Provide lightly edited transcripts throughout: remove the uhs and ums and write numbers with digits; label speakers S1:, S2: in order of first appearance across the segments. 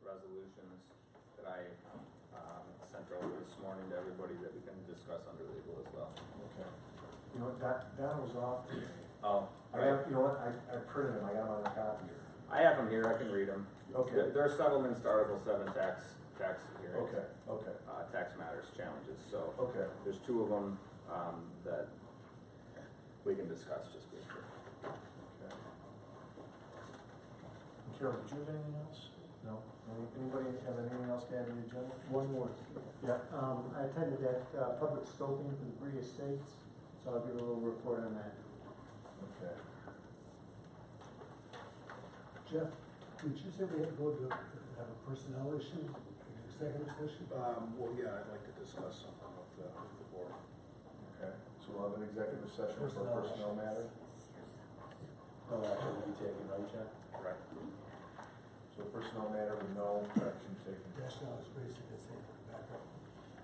S1: resolutions that I sent over this morning to everybody that we can discuss under legal as well.
S2: Okay. You know what, Donna was off today.
S1: Oh,
S2: I have, you know what, I printed them, I got them on a copy here.
S1: I have them here, I can read them.
S2: Okay.
S1: They're settlements to Article 7 tax hearings.
S2: Okay, okay.
S1: Tax matters challenges, so.
S2: Okay.
S1: There's two of them that we can discuss just briefly.
S2: Okay. Carol, did you have anything else? No? Anybody have anything else to add to the agenda?
S3: One more.
S2: Yeah.
S3: I attended that public scoping for the Bree Estates, so I'll give a little report on that.
S2: Okay.
S4: Jeff, did you say we had to go to have a personnel issue, executive session?
S5: Well, yeah, I'd like to discuss something with the board.
S2: Okay, so we'll have an executive session for a personnel matter.
S6: No action will be taken, right, Jeff?
S1: Right.
S2: So personnel matter with no action taken.
S4: Yes, no, it's basically the same backup.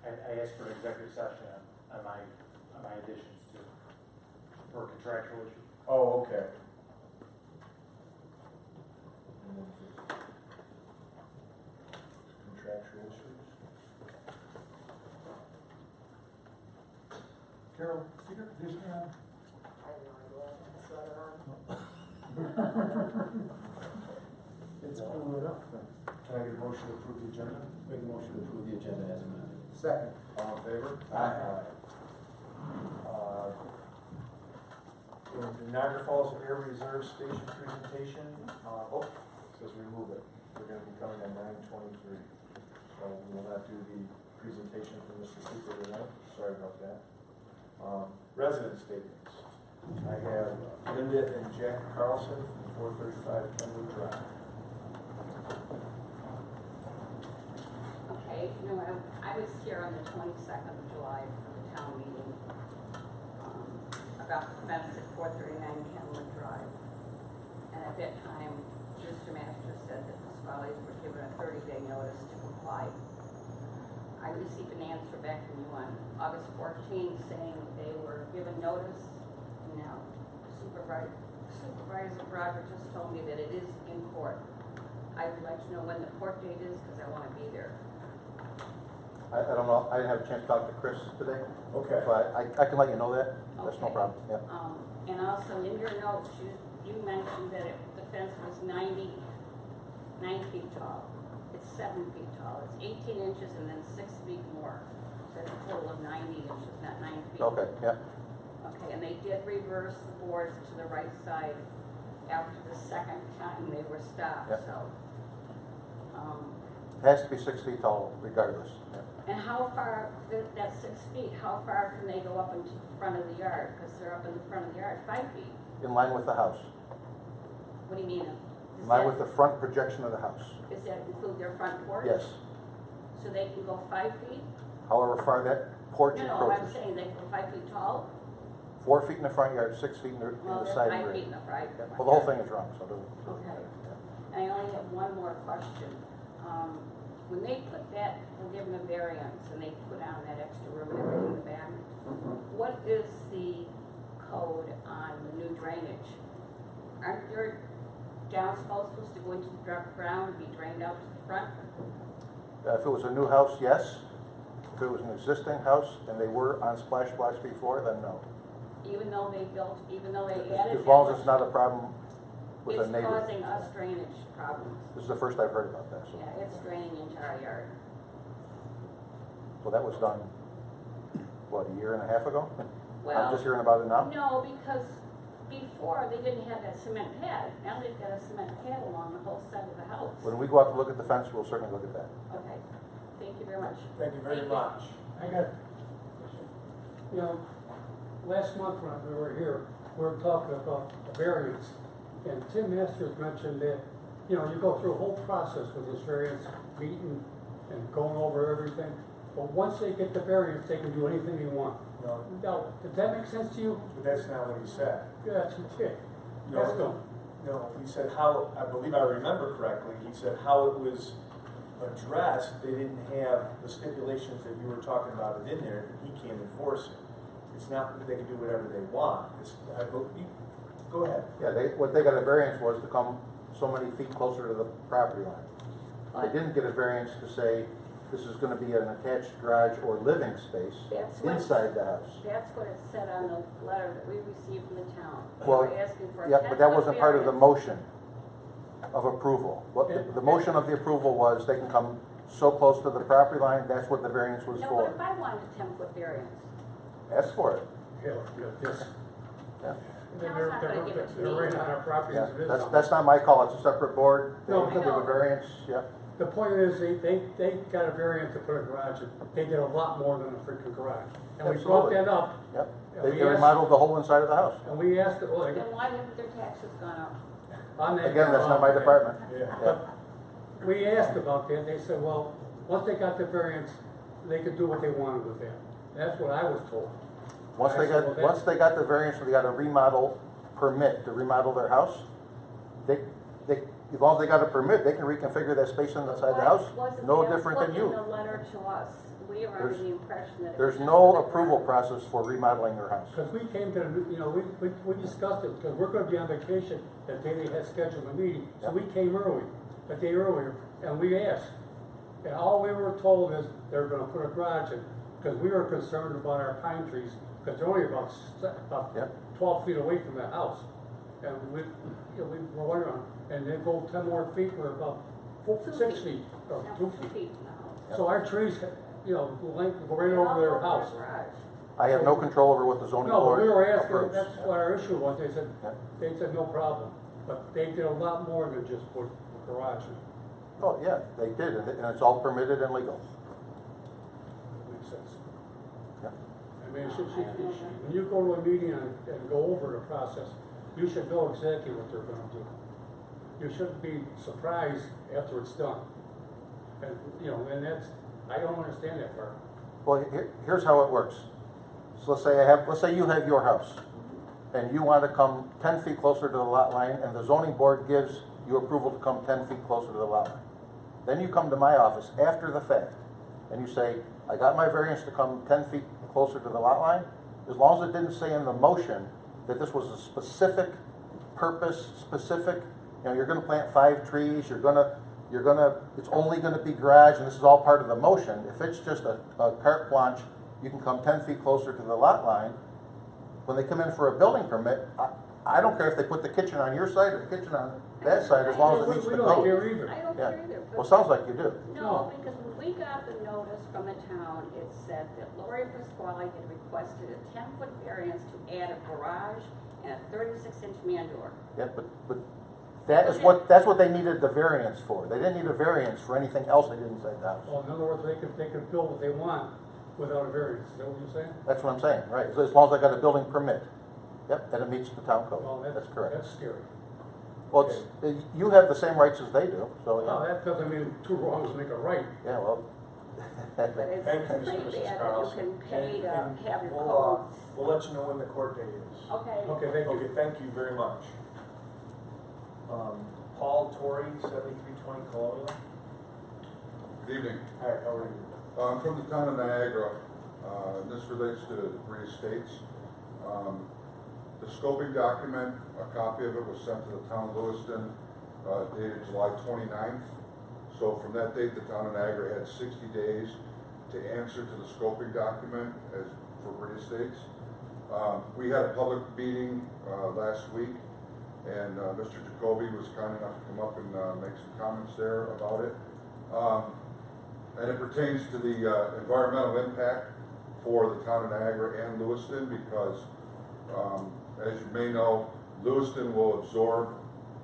S6: I asked for an executive session on my additions to, for contractual issue.
S2: Oh, okay. Contractual issues.
S4: Carol, you got conditioner on?
S7: I have no idea. I saw it on.
S3: It's cool enough.
S2: Can I get a motion to approve the agenda?
S6: Make a motion to approve the agenda as amended.
S3: Second.
S2: All in favor?
S6: Aye.
S2: The Niagara Falls Air Reserve Station presentation, it says remove it. We're gonna be coming at 9:23. So we will not do the presentation from Mr. Cooper tonight, sorry about that. Resident statements. I have Linda and Jack Carlson from 435 Kenwood Drive.
S7: Okay, you know, I was here on the 22nd of July for the town meeting about the fence at 439 Kenwood Drive. And at that time, Mr. Master said that the Scullies were given a 30-day notice to comply. I received an answer back from you on August 14th saying they were given notice. Now, Supervisor Broderick just told me that it is in court. I would like to know when the court date is because I want to be there.
S8: I don't know, I didn't have a chance to talk to Chris today,
S2: Okay.
S8: so I can let you know that, that's no
S7: Okay.
S8: problem, yeah.
S7: And also in your notes, you mentioned that the fence was 9 feet tall. It's 7 feet tall. It's 18 inches and then 6 feet more. So it's a total of 90 inches, not 9 feet.
S8: Okay, yeah.
S7: Okay, and they did reverse the boards to the right side after the second time they were stopped,
S8: Yep.
S7: so.
S8: It has to be 6 feet tall regardless, yeah.
S7: And how far, that 6 feet, how far can they go up into the front of the yard? Because they're up in the front of the yard, 5 feet.
S8: In line with the house,
S7: What do you mean?
S8: in line with the front projection of the house,
S7: Does that include their front porch?
S8: yes.
S7: So they can go 5 feet?
S8: However far that porch
S7: No, I'm
S8: approaches.
S7: saying they can go 5 feet tall?
S8: 4 feet in the front yard, 6 feet in the
S7: Well, they're
S8: side
S7: 5
S8: yard.
S7: feet in the front.
S8: Well, the whole thing is wrong, so it doesn't.
S7: Okay. I only have one more question. When they put that, and give them a variance, and they put on that extra room and everything in the back, what is the code on the new drainage? Aren't your downspouts supposed to go into the ground and be drained out to the front?
S8: If it was a new house, yes. If it was an existing house and they were on splash blocks before, then no.
S7: Even though they added
S8: As long
S7: that
S8: as it's not a problem with a
S7: It's
S8: neighbor.
S7: causing us drainage problems.
S8: This is the first I've heard about that, so.
S7: Yeah, it's draining into our yard.
S8: So that was done, what, a year and a half ago? I'm
S7: Well,
S8: just hearing about it now?
S7: no, because before they didn't have that cement pad. Now they've got a cement pad along the whole side of the house.
S8: When we go out to look at the fence, we'll certainly look at that.
S7: Okay, thank you very much.
S2: Thank you very
S7: Thank you.
S2: much.
S4: I got, you know, last month when we were here, we were talking about the variance. And Tim Masters mentioned that, you know, you go through a whole process with this variance, meeting and going over everything. But once they get the variance, they can do anything they want.
S2: No,
S4: Now, did that make sense to you?
S2: but that's not what he said.
S4: Yeah, that's what he did.
S2: No,
S4: That's good.
S2: No, he said how, I believe I remember correctly, he said how it was addressed, they didn't have the stipulations that you were talking about in there, and he can't enforce it. It's not that they can do whatever they want, it's, I believe, go ahead.
S8: Yeah, what they got a variance was to come so many feet closer to the property line. They didn't get a variance to say this is gonna be an attached garage or living space
S7: That's what-
S8: inside the house.
S7: That's what it said on the letter that we received from the town.
S8: Well,
S7: We're asking for a
S8: Yeah, but that
S7: 10-foot
S8: wasn't part of the
S7: variance.
S8: motion of approval. What, the motion of the approval was they can come so close to the property line, that's what the variance was
S7: No,
S8: for.
S7: what if I wanted a 10-foot variance?
S8: Ask for it.
S4: Yeah, this.
S8: Yeah.
S4: They're right on our property
S8: Yeah,
S4: as it is.
S8: that's not my call, it's a separate board. They
S4: No,
S8: give
S7: I know.
S8: a variance, yeah.
S4: The point is, they got a variance to put a garage in. They did a lot more than a freaking garage. And we brought
S8: Absolutely.
S4: that up,
S8: Yep.
S4: And
S8: They
S4: we asked-
S8: remodeled the whole inside of the house.
S4: and we asked, well,
S7: Then why haven't their taxes gone up?
S4: on that.
S8: Again, that's not my department.
S4: But we asked about that, they said, well, once they got the variance, they could do what they wanted with that. That's what I was told.
S8: Once they got, once they got the variance, they got a remodel permit to remodel their house, as long as they got a permit, they can reconfigure that space inside the house, no different than
S7: Wasn't
S8: you.
S7: that put in the letter to us? We are under the impression that. it
S8: There's
S7: was
S8: no
S7: just for the
S8: approval
S7: garage.
S8: process for remodeling their house.
S4: Because we came to, we discussed it, because we're gonna be on vacation that day they had scheduled a meeting, so
S8: Yep.
S4: we came early, a day earlier, and we asked. And all we were told is they're gonna put a garage in, because we were concerned about our pine trees, because they're only about
S8: Yep.
S4: 12 feet away from the house. And we were wondering, and they go 10 more feet, we're about 6 feet, or
S7: Yeah,
S4: 2
S7: 2
S4: feet.
S7: now.
S4: So our trees, length, go right
S7: They all
S4: over
S7: go
S4: their
S7: to the
S4: house.
S7: garage.
S8: I have no control over what the zoning
S4: No, but
S8: board
S4: we were asking,
S8: approves.
S4: that's what our issue was,
S8: Yep.
S4: they said no problem, but they did a lot more than just put a garage in.
S8: Oh, yeah, they did, and it's all permitted and legal.
S4: Makes sense.
S8: Yeah.
S4: I mean, when you go to a meeting and go over the process, you should know exactly what they're gonna do. You shouldn't be surprised after it's done. And, and that's, I don't understand that part.
S8: Well, here's how it works. So let's say you have your house, and you want to come 10 feet closer to the lot line, and the zoning board gives you approval to come 10 feet closer to the lot line. Then you come to my office after the fact, and you say, I got my variance to come 10 feet closer to the lot line, as long as it didn't say in the motion that this was a specific purpose, you're gonna plant 5 trees, it's only gonna be garage, and this is all part of the motion. If it's just a carte blanche, you can come 10 feet closer to the lot line. When they come in for a building permit, I don't care if they put the kitchen on your side or the kitchen on that side, as long as it meets
S4: We
S8: the
S4: don't
S8: code.
S4: care either.
S7: I don't
S8: Yeah.
S7: care either.
S8: Well, it sounds like you do.
S7: No, because when we got the notice from the town, it said that Lori Pasquale had requested a 10-foot variance to add a garage and a 36-inch man door.
S8: Yeah, but that's what they needed the variance for. They didn't need a variance for anything else they did inside the house.
S4: Well, in other words, they can build what they want without a variance, is that what you're saying?
S8: That's what I'm saying, right? So as long as I got a building permit. Yep, and it meets the town
S4: Well,
S8: code. That's correct.
S4: That's scary.
S8: Well, you have the same rights as they do, so,
S4: Well,
S8: yeah.
S4: that doesn't mean 2 wrongs make a right.
S8: Yeah, well.
S7: But it's
S5: Thank you,
S7: pretty
S5: Mr. and Mrs.
S7: bad that you
S5: Carlson.
S7: can pay to have your
S5: We'll,
S7: codes.
S5: we'll let you know when the court date is.
S7: Okay.
S4: Okay, thank you.
S5: Okay, thank you very much. Paul Torrey, 7320 Colonial.
S9: Good evening.
S5: Hi, how are you?
S9: I'm from the town of Niagara. This relates to Bree Estates. The scoping document, a copy of it was sent to the town of Lewiston, dated July 29th. So from that date, the town of Niagara had 60 days to answer to the scoping document as for Bree Estates. We had a public meeting last week, and Mr. Jacoby was kind enough to come up and make some comments there about it. And it pertains to the environmental impact for the town of Niagara and Lewiston, because as you may know, Lewiston will absorb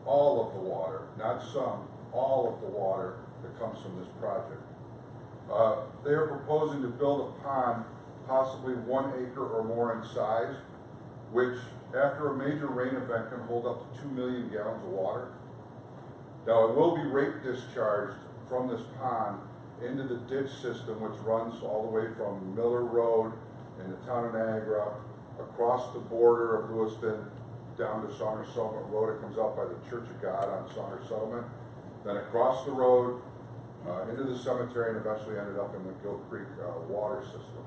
S9: all of the water, not some, all of the water that comes from this project. They are proposing to build a pond, possibly 1 acre or more in size, which after a major rain event can hold up to 2 million gallons of water. Now, it will be rate discharged from this pond into the ditch system, which runs all the way from Miller Road in the town of Niagara, across the border of Lewiston, down to Saunders Settlement Road. It comes out by the Church of God on Saunders Settlement, then across the road, into the cemetery, and eventually ended up in the Gill Creek water system.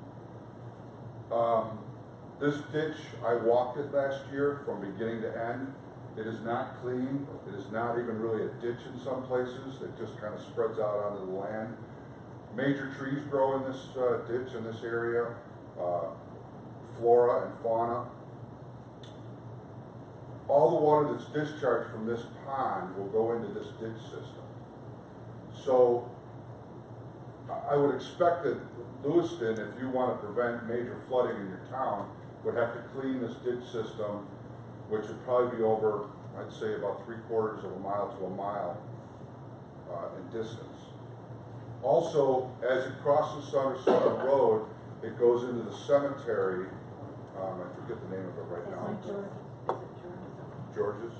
S9: This ditch, I walked it last year from beginning to end. It is not clean. It is not even really a ditch in some places. It just kind of spreads out onto the land. Major trees grow in this ditch in this area, flora and fauna. All the water that's discharged from this pond will go into this ditch system. So I would expect that Lewiston, if you want to prevent major flooding in your town, would have to clean this ditch system, which would probably be over, I'd say, about 3/4 of a mile to a mile in distance. Also, as it crosses Southern Road, it goes into the cemetery. I forget the name of it right now. George's.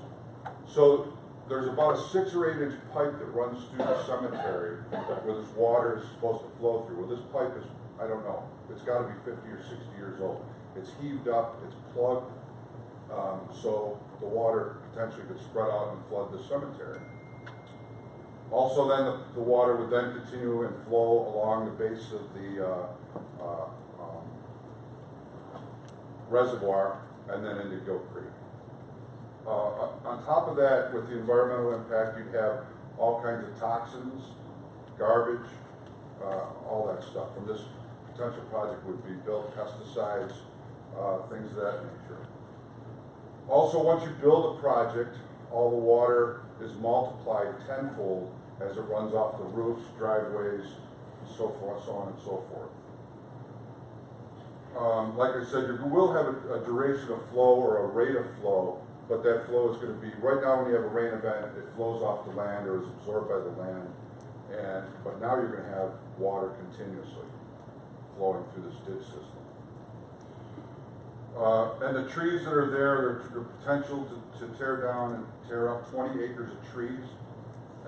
S9: So there's about a 6 or 8 inch pipe that runs through the cemetery where this water is supposed to flow through. Well, this pipe is, I don't know, it's got to be 50 or 60 years old. It's heaved up, it's plugged, so the water potentially could spread out and flood the cemetery. Also then the water would then continue and flow along the base of the reservoir and then into Gill Creek. On top of that, with the environmental impact, you'd have all kinds of toxins, garbage, all that stuff. From this potential project would be built, pesticides, things of that nature. Also, once you build a project, all the water is multiplied tenfold as it runs off the roofs, driveways, so forth, so on and so forth. Like I said, you will have a duration of flow or a rate of flow, but that flow is going to be, right now when you have a rain event, it flows off the land or is absorbed by the land, but now you're going to have water continuously flowing through this ditch system. And the trees that are there, there's potential to tear down and tear up 20 acres of trees,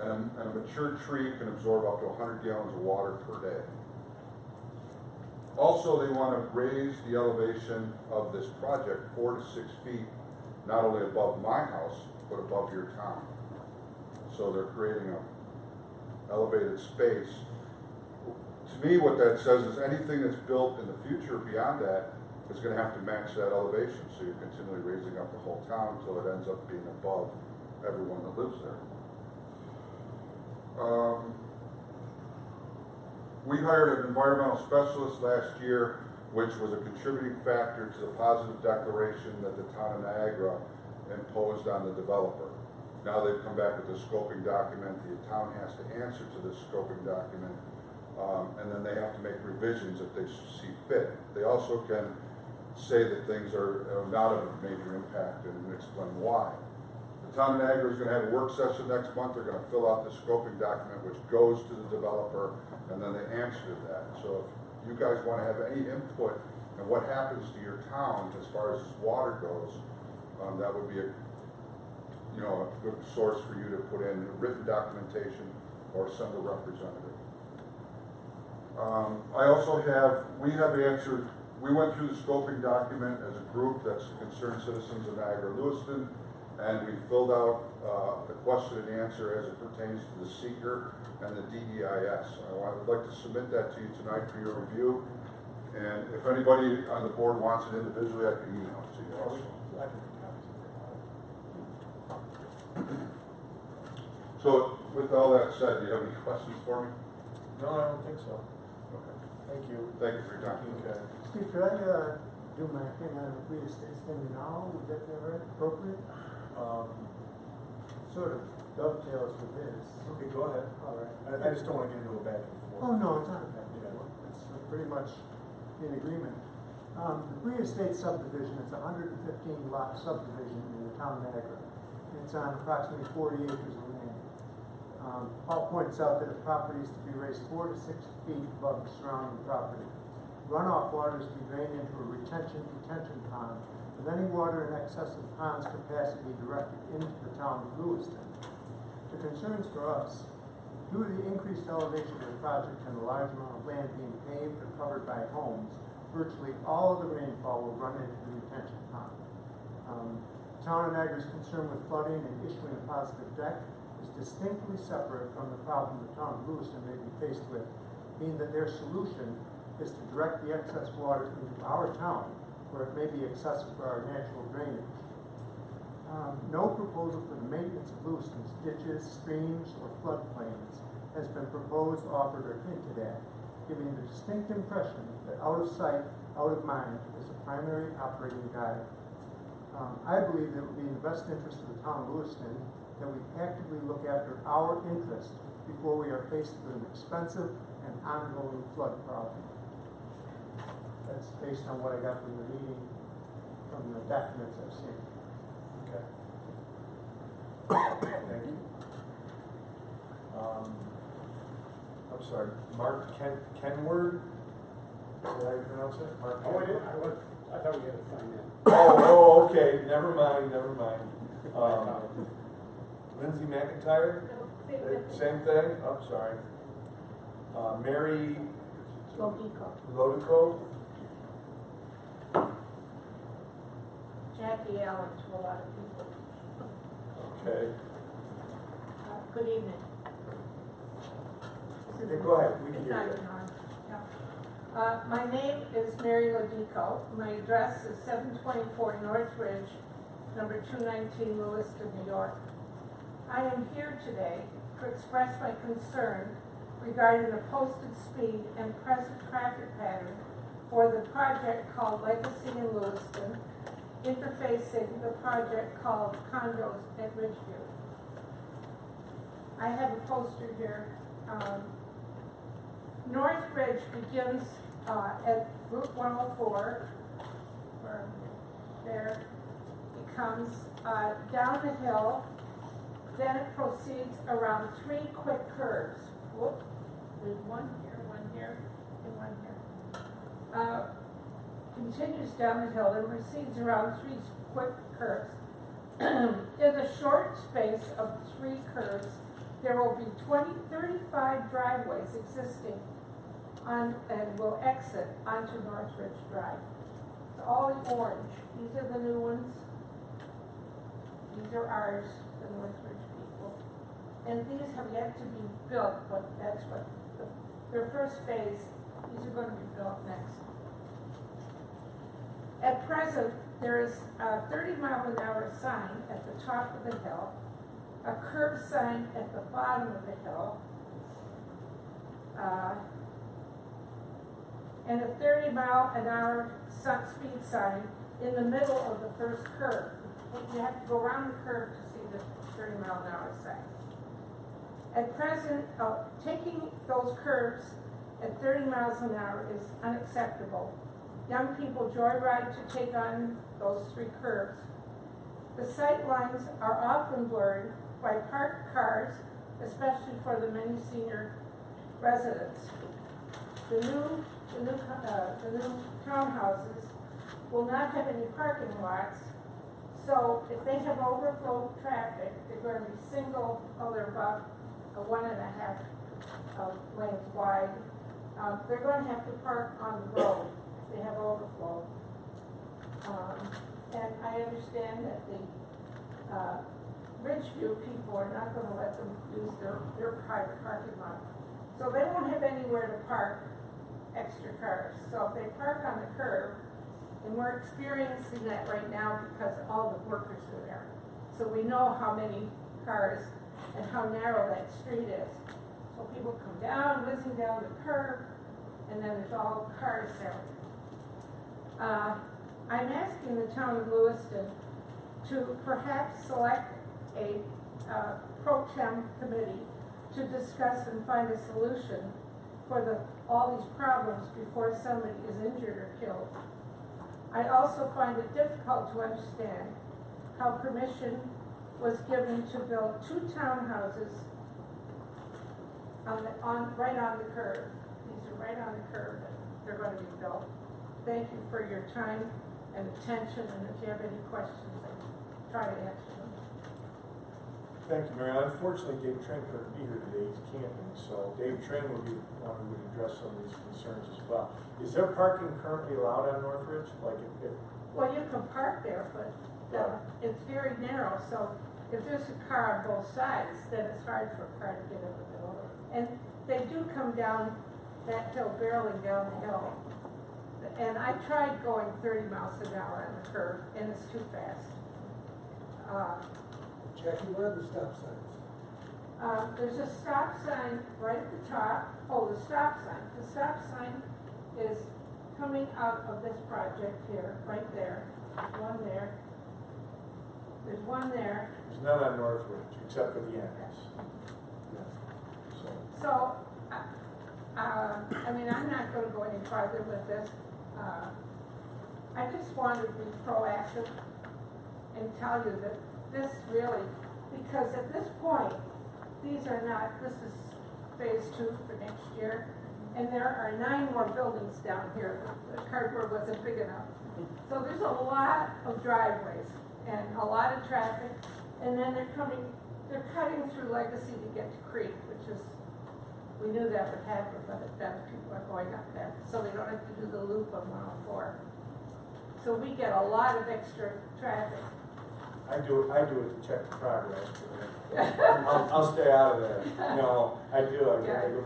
S9: and a mature tree can absorb up to 100 gallons of water per day. Also, they want to raise the elevation of this project 4 to 6 feet, not only above my house, but above your town. So they're creating an elevated space. To me, what that says is anything that's built in the future beyond that is going to have to match that elevation. So you're continually raising up the whole town until it ends up being above everyone that lives there. We hired an environmental specialist last year, which was a contributing factor to the positive declaration that the town of Niagara imposed on the developer. Now they've come back with the scoping document. The town has to answer to this scoping document, and then they have to make revisions if they see fit. They also can say that things are not of a major impact and explain why. The town of Niagara is going to have a work session next month. They're going to fill out the scoping document, which goes to the developer, and then they answer to that. So if you guys want to have any input in what happens to your town as far as this water goes, that would be a good source for you to put in written documentation or send a representative. We went through the scoping document as a group, that's the Concerned Citizens of Niagara Lewiston, and we filled out the question and answer as it pertains to the seeker and the DEIS. I would like to submit that to you tonight for your review, and if anybody on the board wants it individually, I can email it to you also. So, with all that said, do you have any questions for me?
S2: No, I don't think so.
S9: Okay.
S2: Thank you.
S9: Thank you for your time.
S2: Okay.
S3: Steve, could I do my thing on the free estates thing now? Would that be all right? Appropriate? Sort of dovetails with this.
S2: Okay, go ahead.
S3: All right.
S2: I just don't want to get into a back and forth.
S3: Oh, no, it's not a bad deal. It's pretty much in agreement. The free estate subdivision, it's a 115 lot subdivision in the town of Niagara. It's on approximately 40 acres of land. Paul points out that the property is to be raised 4 to 6 feet above the surrounding property. Runoff water is to be drained into a detention pond, with any water in excess of the pond's capacity directed into the town of Lewiston. The concerns for us, due to the increased elevation of the project and the large amount of land being paved or covered by homes, virtually all of the rainfall will run into the retention pond. The town of Niagara's concern with flooding and issuing a positive deck is distinctly separate from the problem the town of Lewiston may be faced with, being that their solution is to direct the excess water into our town, where it may be excessive for our natural drainage. No proposal for the maintenance of Lewiston's ditches, streams, or floodplains has been proposed, offered, or hinted at, giving the distinct impression that out of sight, out of mind is the primary operating guide. I believe that it would be in the best interest of the town of Lewiston that we actively look after our interests before we are faced with an expensive and ongoing flood problem. That's based on what I got from the meeting, from the documents I've seen.
S2: Okay. Thank you. I'm sorry, Mark Kenward? Is that how you pronounce it? Mark
S4: Oh, I
S2: Kenward?
S4: did, I thought we had to find that.
S2: Oh, okay, never mind. Lindsay McIntyre? Same thing? I'm sorry. Mary Lodico?
S10: Jackie Allen to a lot of people.
S2: Okay.
S10: Good evening.
S2: Yeah, go ahead, we can hear you.
S10: My name is Mary Lodico. My address is 724 North Ridge, number 219, Lewiston, New York. I am here today to express my concern regarding the posted speed and present traffic pattern for the project called Legacy in Lewiston, interfacing the project called Condos at Ridgeview. I have a poster here. North Ridge begins at Route 104, where there it comes down the hill, then it proceeds around 3 quick curves. Whoop, there's one here, and one here. Continues down the hill and proceeds around 3 quick curves. In the short space of 3 curves, there will be 35 driveways existing on and will exit onto North Ridge Drive. It's all in orange. These are the new ones. These are ours, the North Ridge people. And these have yet to be built, but that's what their first phase, these are going to be built next. At present, there is a 30-mile-an-hour sign at the top of the hill, a curb sign at the bottom of the hill, and a 30-mile-an-hour speed sign in the middle of the first curve. You have to go around the curve to see the 30-mile-an-hour sign. At present, taking those curves at 30 miles an hour is unacceptable. Young people joyride to take on those 3 curves. The sight lines are often blurred by parked cars, especially for the many senior residents. The new townhouses will not have any parking lots, so if they have overflow traffic, they're going to be single, they're about 1.5 lanes wide. They're going to have to park on the road if they have overflow. And I understand that the Ridgeview people are not going to let them use their private parking lot. So they won't have anywhere to park extra cars. So if they park on the curb, and we're experiencing that right now because all the workers are there. So we know how many cars and how narrow that street is. So people come down, whizzing down the curb, and then there's all the cars there. I'm asking the town of Lewiston to perhaps select a pro tem committee to discuss and find a solution for all these problems before somebody is injured or killed. I also find it difficult to understand how permission was given to build 2 townhouses right on the curve. These are right on the curve that they're going to be built. Thank you for your time and attention, and if you have any questions, I'll try to answer them.
S2: Thank you, Mary. Unfortunately, Dave Trane couldn't be here today. He's camping, so Dave Trane will be one who would address some of these concerns as well. Is there parking currently allowed on North Ridge? Like if
S10: Well, you can park there, but it's very narrow, so if there's a car on both sides, then it's hard for a car to get in the middle. And they do come down that hill, barreling down the hill. And I tried going 30 miles an hour on the curve, and it's too fast.
S3: Jackie, where are the stop signs?
S10: There's a stop sign right at the top. Oh, the stop sign. The stop sign is coming out of this project here, right there. There's one there. There's one there.
S2: There's none on Northridge, except for the annex.
S10: So, I mean, I'm not gonna go any farther with this. I just wanted to be proactive and tell you that this really, because at this point, these are not, this is phase 2 for next year, and there are 9 more buildings down here. The cardboard wasn't big enough. So there's a lot of driveways and a lot of traffic, and then they're cutting through Legacy to get to Creek, which is, we knew that would happen, but then people are going up there, so they don't have to do the loop on 104. So we get a lot of extra traffic.
S2: I do it to check the progress. I'll stay out of there. No, I do.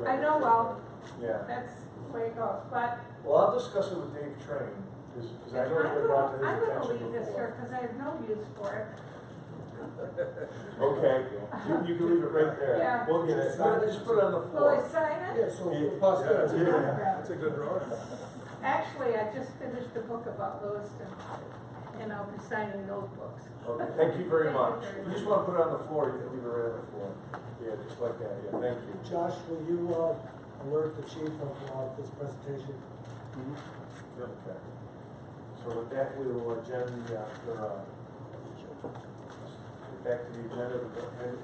S10: I know, well,
S2: Yeah.
S10: that's the way it goes, but
S2: Well, I'll discuss it with Dave Trane, because I know it's been brought to his
S10: I'm gonna
S2: attention
S10: leave this here
S2: before.
S10: because I have no use for it.
S2: Okay, you can leave it right there.
S10: Yeah.
S2: We'll get it. Just put it on the
S10: Will
S2: floor.
S10: I sign it?
S3: Yeah, so
S2: Yeah,
S3: possibility.
S5: That's a good drawing.
S10: Actually, I just finished a book about Lewiston, and I'll be signing those books.
S2: Okay, thank you very much. If you just want to put it on the floor, you can leave it right on the floor. Yeah, just like that, yeah, thank you.
S3: Josh, will you alert the chief of this presentation?
S2: Okay. So with that, we will adjourn the, get back to the agenda,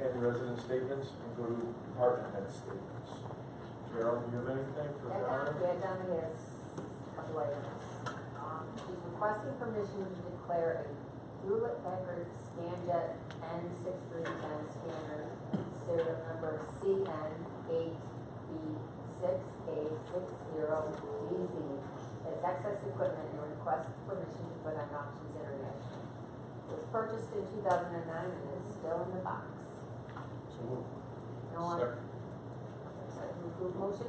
S2: and resident statements, and go to department head statements. Gerald, do you have anything for Donna?
S11: Yeah, Donna has a couple items. She's requesting permission to declare a Hewlett-Packard Scanjet N6310 scanner, serial number CN8B6A60DZ, as excess equipment and request permission to put on Auctions International. It was purchased in 2009 and is still in the box.
S2: So moved.
S11: No one?
S2: Second.
S11: Approve motion?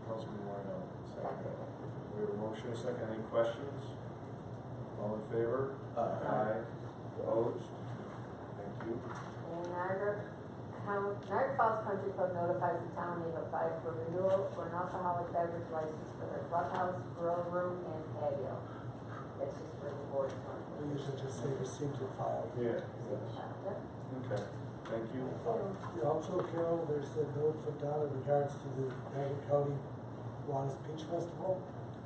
S2: Councilman Morreale, second. We have a motion, a second. Any questions? All in favor? Aye. Opposed? Thank you.
S11: And Niagara Falls Country Club notifies the town they've applied for renewal for an alcoholic beverage license for their clubhouse, grill room, and patio. That's just for the board.
S3: We usually just say received and filed.
S2: Yeah.
S11: Yep.
S2: Okay, thank you.
S3: Also, Carol, there's a note from Donna in regards to the Geiben County Kiwanis Peach Festival.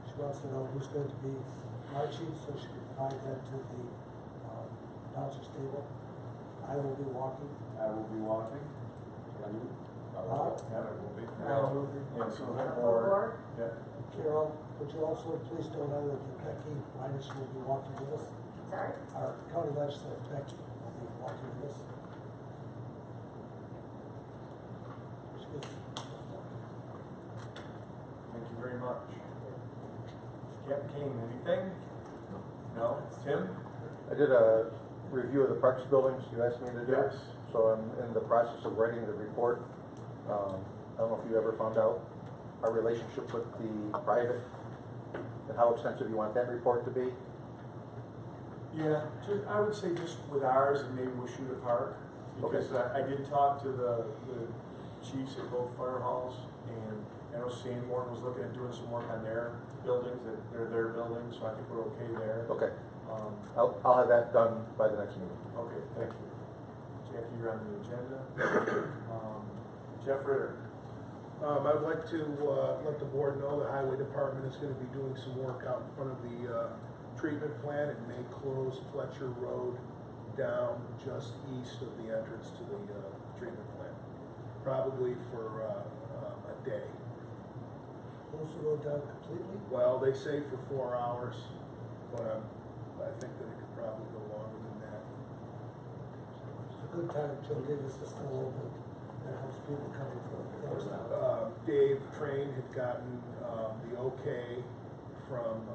S3: She wants to know who's going to be marching, so she can provide that to the announcer's table. I will be walking.
S2: I will be walking. And you?
S3: Huh?
S2: Yeah, I will be.
S3: Yeah,
S2: so
S11: Or,
S2: yeah.
S3: Carol, would you also please note that Becky Minus will be walking with us?
S11: sorry?
S3: Our county legislator, Becky, will be walking with us.
S2: Thank you very much. Captain Kane, anything? No? Tim?
S8: I did a review of the parks buildings you asked me to do.
S2: Yes.
S8: So I'm in the process of writing the report. I don't know if you ever found out our relationship with the private and how extensive you want that report to be.
S2: Yeah, I would say just with ours and maybe we'll shoot a park. Because I did talk to the chiefs at both fire halls, and I know Sanborn was looking at doing some work on their buildings, that they're their buildings, so I think we're okay there.
S8: Okay. I'll have that done by the next meeting.
S2: Okay, thank you. Jackie, you're on the agenda. Jeff Ritter.
S5: I'd like to let the board know the highway department is going to be doing some work out in front of the treatment plant. It may close Fletcher Road down just east of the entrance to the treatment plant, probably for a day.
S3: Close the road down completely?
S5: Well, they say for 4 hours, but I think that it could probably go longer than that.
S3: It's a good time until Davis is still open. That helps people coming from the other side.
S5: Dave Trane had gotten the okay from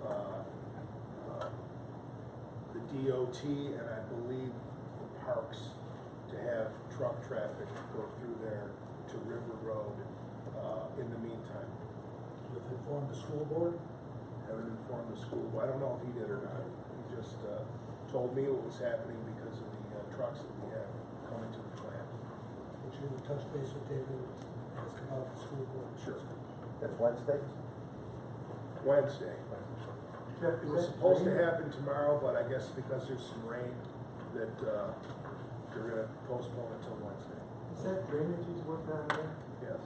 S5: the DOT and I believe the parks to have truck traffic go through there to River Road in the meantime.
S3: You've informed the school board?
S5: haven't informed the school. I don't know if he did or not. He just told me what was happening because of the trucks that we have coming to the plant.
S12: Would you touch base with David and ask about the school board?
S5: Sure.
S8: That's Wednesday?
S5: Wednesday.
S3: Jeff,
S5: It
S3: is
S5: was
S3: that
S5: supposed to
S3: rain?
S5: happen tomorrow, but I guess because there's some rain that they're gonna postpone until Wednesday.
S3: Is that drainage he's working on there?
S5: Yes.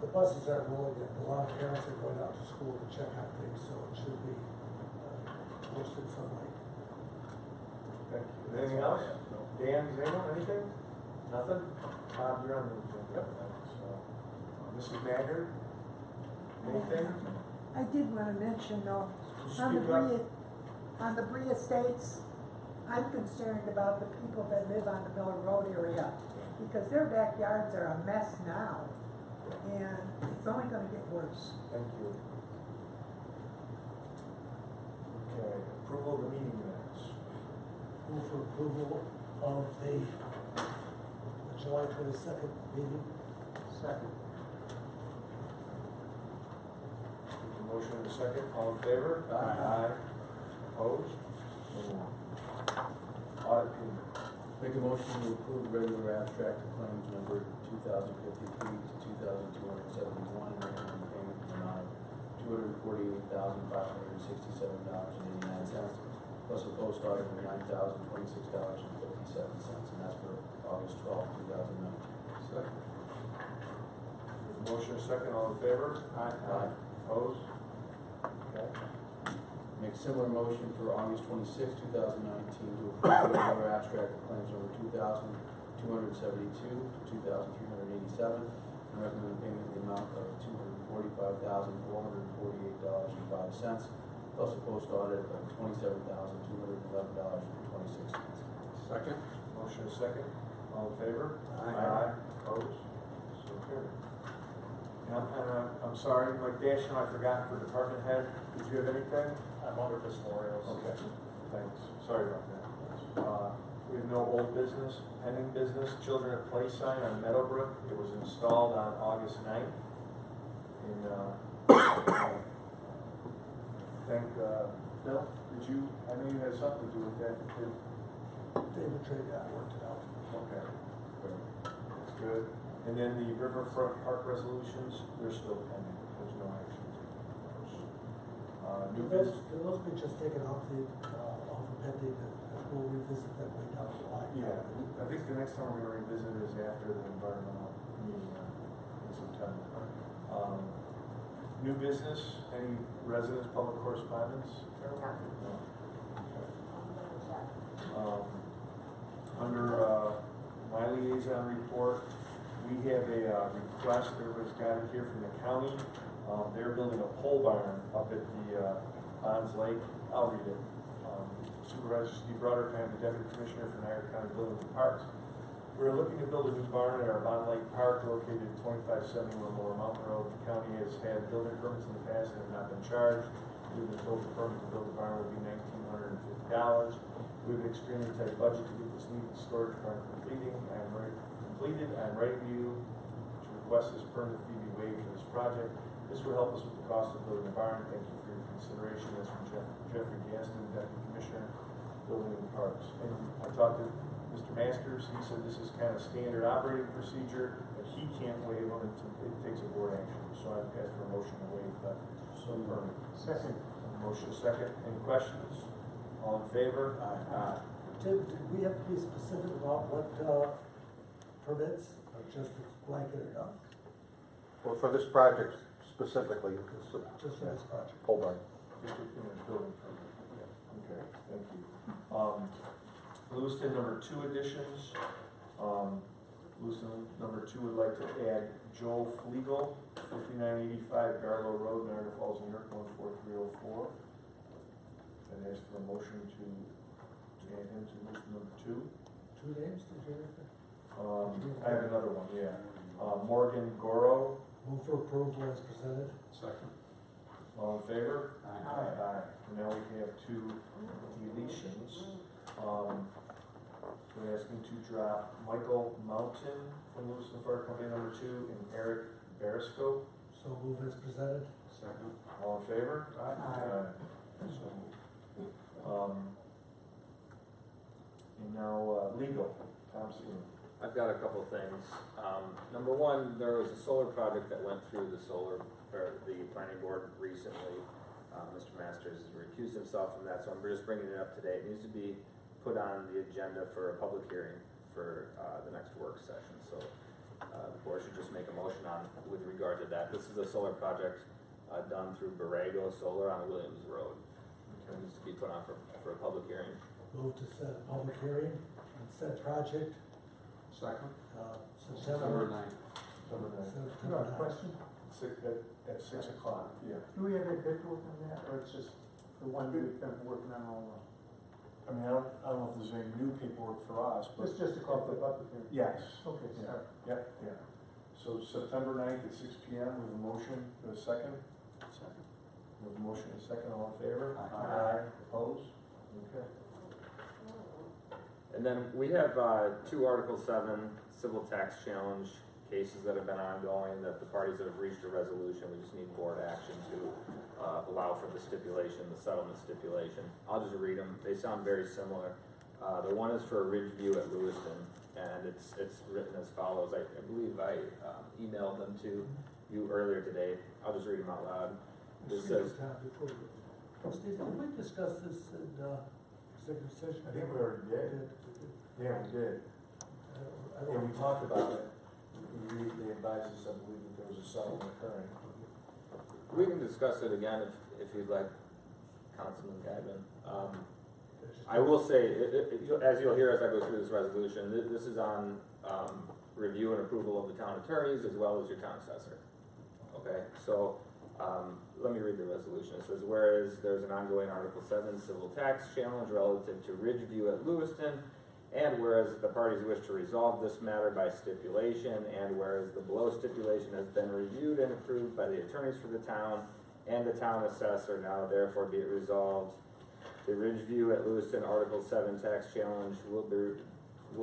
S12: The buses aren't rolling yet. A lot of parents are going out to school to check on things, so it should be posted somewhere.
S2: Thank you. Anything else? Dan, Zeno, anything? Nothing? Bob, you're on the agenda. So, Mrs. Maggard? Anything?
S10: I did want to mention though,
S2: Speak up.
S10: on the Bree Estates, I'm concerned about the people that live on the Miller Road area, because their backyards are a mess now, and it's only gonna get worse.
S2: Thank you. Okay, approval of the meeting minutes.
S12: Move for approval of the July 22nd meeting.
S3: Second.
S2: Motion and a second, all in favor? Aye. Opposed? Audit payment.
S13: Make a motion to approve regular abstract of claims number 2053 to 2271, and recommend payment in the amount of $248,567.89, plus a post audit of $9,026.57, and that's for August 12, 2019.
S2: Second. Motion and a second, all in favor?
S13: Aye.
S2: Opposed? Okay.
S13: Make similar motion for August 26, 2019, to approve regular abstract of claims number 2,272 to 2,387, and recommend payment in the amount of $245,448.05, plus a post audit of $27,211.26.
S2: Second. Motion and a second, all in favor?
S13: Aye.
S2: Opposed? So carried. And I'm sorry, Mike Dash, I forgot for department head, did you have anything?
S6: I'm under this memorials.
S2: Okay, thanks, sorry about that. We have no old business, pending business, Children at Play sign on Meadowbrook, it was installed on August 9th. And, Bill, did you, I know you had something to do with that, too.
S12: David Trane, I worked it out.
S2: Okay, that's good. And then the Riverfront Park resolutions, they're still pending, there's no action taken on those. New business.
S12: Can those be just taken off the pending, and we'll revisit them way down the line?
S2: Yeah, I think the next time we're gonna revisit is after the environmental meeting in September. New business, any residents, public correspondence? No. Okay. Under my liaison report, we have a request, everybody's got it here from the county. They're building a pole barn up at the Bonds Lake. I'll read it. Supervisor Broderick, I'm the Deputy Commissioner for Niagara County Buildings and Parks. We're looking to build a new barn at our Bond Lake Park located at 2571 Lower Mountain Road. The county has had building permits in the past and have not been charged. We've been told the permit to build the barn will be $1,950. We have an extremely tight budget to get this needed storage barn completed. I'm writing to you to request this permit fee be waived for this project. This will help us with the cost of building the barn. Thank you for your consideration. That's from Jeffrey Gaston, Deputy Commissioner, Building and Parks. And I talked to Mr. Masters. He said this is kind of standard operating procedure, but he can't waive them until it takes a board action. So I've asked for a motion to waive the permit.
S3: Second.
S2: Motion second. Any questions? All in favor? Aye.
S12: Tim, did we have to be specific about what permits, or just blanket enough?
S8: Well, for this project specifically, it's
S12: Just for this project?
S8: pole barn.
S2: Building permit. Okay, thank you. Lewiston number 2 additions. Lewiston number 2 would like to add Joel Flegel, 5985 Garlow Road, Niagara Falls, New York, 14304. And ask for a motion to add him to Lewiston number 2.
S12: Two names, did you hear that?
S2: I have another one, yeah. Morgan Goro.
S12: Move for approval as presented.
S2: Second. All in favor? Aye. And now we have 2 deletions. We're asking to drop Michael Mountain from Lewiston Fire Company number 2 and Eric Beresco.
S12: So move as presented.
S13: Second.
S2: All in favor?
S3: Aye.
S2: So moved. And now, legal, Thompson.
S1: I've got a couple things. Number one, there was a solar project that went through the planning board recently. Mr. Masters has recused himself from that, so I'm just bringing it up today. It needs to be put on the agenda for a public hearing for the next work session. So the board should just make a motion on with regard to that. This is a solar project done through Borrego Solar on Williams Road. It needs to be put on for a public hearing.
S12: Move to set a public hearing on said project,
S9: Second?
S12: September.
S2: 9th. September 9th.
S3: You
S12: September
S3: have a
S12: 9th.
S3: question?
S2: At 6 o'clock, yeah.
S3: Do we have any paperwork on that, or it's just the one we've been working on all along?
S2: I mean, I don't know if there's any new paperwork for us, but.
S3: It's just a call for the public hearing?
S2: Yes.
S3: Okay,
S2: Yeah,
S3: sorry.
S2: yeah. So September 9th at 6 PM, with a motion, with a second?
S13: Second.
S2: With a motion and a second, all in favor?
S13: Aye.
S2: Opposed? Okay.
S1: And then we have 2 Article 7 civil tax challenge cases that have been ongoing, that the parties have reached a resolution. We just need board action to allow for the stipulation, the settlement stipulation. I'll just read them. They sound very similar. The one is for Ridgeview at Lewiston, and it's written as follows. I believe I emailed them to you earlier today. I'll just read them out loud. This says,
S12: Steve, did we discuss this in executive session?
S2: I think we already did. Yeah, we did.
S12: I
S2: Yeah,
S12: don't.
S2: we talked about it. They advised us, I believe, that there was a settlement occurring.
S1: we can discuss it again if you'd like, Councilman Geiben. I will say, as you'll hear as I go through this resolution, this is on review and approval of the town attorneys as well as your town assessor. Okay, so let me read the resolution. It says, whereas there's an ongoing Article 7 civil tax challenge relative to Ridgeview at Lewiston, and whereas the parties wish to resolve this matter by stipulation, and whereas the below stipulation has been reviewed and approved by the attorneys for the town and the town assessor, now therefore be it resolved, the Ridgeview at Lewiston Article 7 tax challenge will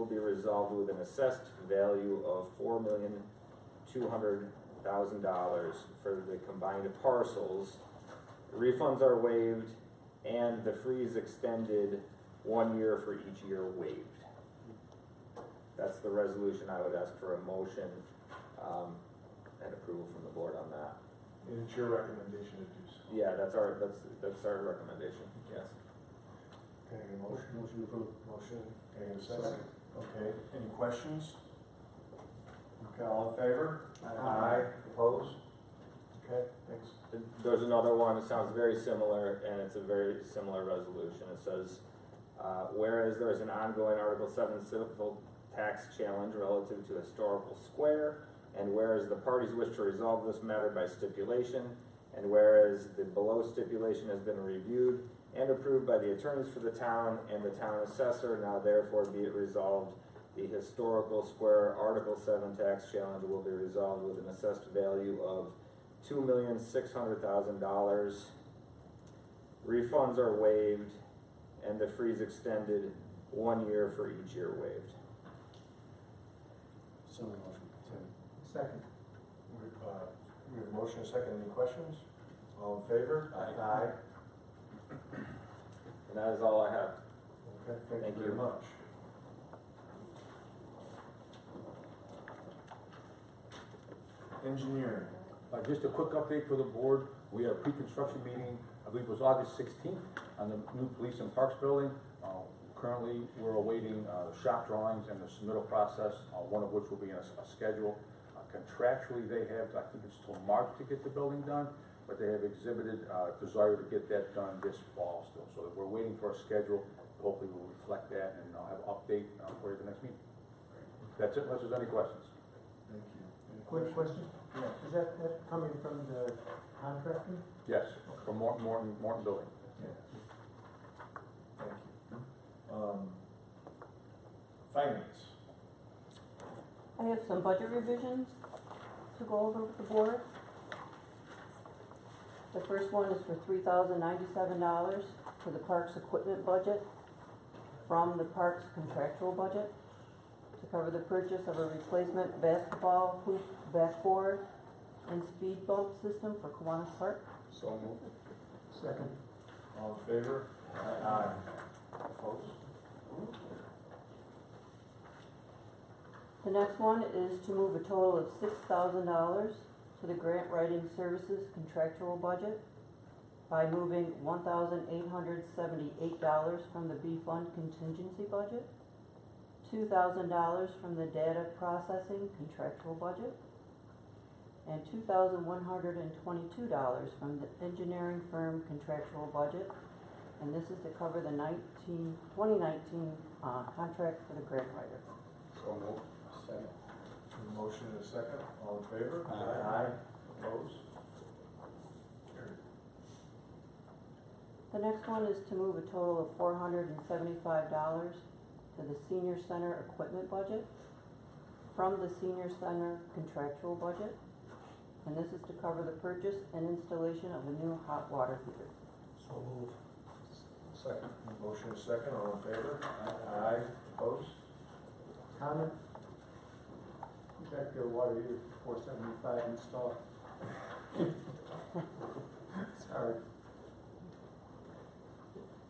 S1: be resolved with an assessed value of $4,200,000 for the combined parcels. Refunds are waived and the freeze extended 1 year for each year waived. That's the resolution. I would ask for a motion and approval from the board on that.
S2: And it's your recommendation to do so.
S1: Yeah, that's our recommendation, yes.
S2: Can I get a motion?
S13: Motion approved.
S2: Motion, can I get a second? Okay, any questions? Okay, all in favor? Aye. Opposed? Okay, thanks.
S1: There's another one that sounds very similar, and it's a very similar resolution. It says, whereas there is an ongoing Article 7 civil tax challenge relative to Historical Square, and whereas the parties wish to resolve this matter by stipulation, and whereas the below stipulation has been reviewed and approved by the attorneys for the town and the town assessor, now therefore be it resolved, the Historical Square Article 7 tax challenge will be resolved with an assessed value of $2,600,000. Refunds are waived and the freeze extended 1 year for each year waived.
S13: Similar motion.
S3: Second.
S2: We have a motion, a second, any questions? All in favor?
S1: Aye. And that is all I have.
S2: Okay, thank
S1: Thank
S2: you very
S1: you.
S2: much. Engineering.
S14: Just a quick update for the board. We had a pre-construction meeting, I believe it was August 16th, on the new police and parks building. Currently, we're awaiting shop drawings and the submittal process, one of which will be in a schedule. Contractually, they have, I think it's till March to get the building done, but they have exhibited desire to get that done this fall still. So we're waiting for a schedule. Hopefully, we'll reflect that, and I'll have an update for you at the next meeting. That's it, unless there's any questions.
S2: Thank you. Any
S3: Quick
S2: questions?
S3: question? Is that coming from the contractor?
S14: Yes, from Morton Building.
S2: Yeah. Thank you. Finance.
S15: I have some budget revisions to go over with the board. The first one is for $3,097 for the parks equipment budget from the parks contractual budget to cover the purchase of a replacement basketball hoop backboard, and speed bump system for Kiwanis Park.
S2: So moved.
S3: Second.
S2: All in favor? Aye. Opposed?
S15: The next one is to move a total of $6,000 to the grant writing services contractual budget by moving $1,878 from the B fund contingency budget, $2,000 from the data processing contractual budget, and $2,122 from the engineering firm contractual budget. And this is to cover the 2019 contract for the grant writer.
S2: So moved.
S13: Second.
S2: Motion and a second. All in favor?
S1: Aye.
S2: Opposed? Carried.
S15: The next one is to move a total of $475 to the senior center equipment budget from the senior center contractual budget. And this is to cover the purchase and installation of a new hot water heater.
S12: So moved.
S2: Second. Motion and a second. All in favor? Aye. Opposed?
S3: Comment? Check your water heater, 475 installed. Sorry.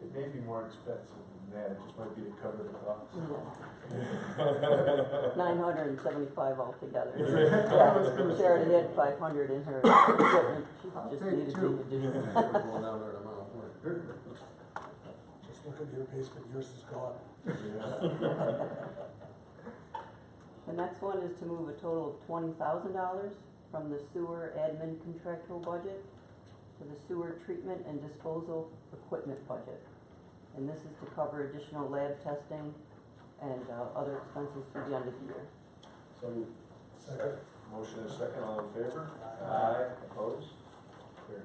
S2: It may be more expensive than that, it just might be to cover the cost.
S15: 975 altogether.
S3: I was gonna
S15: She already
S3: say.
S15: had 500 in her equipment. She
S3: I'll
S15: just
S3: take
S15: needed
S3: two.
S15: the additional.
S12: Going down there tomorrow. Just look at your basement, yours is gone.
S15: The next one is to move a total of $20,000 from the sewer admin contractual budget to the sewer treatment and disposal equipment budget. And this is to cover additional lab testing and other expenses through the end of the year.
S13: So moved.
S2: Second. Motion and a second. All in favor? Aye. Opposed? Carried.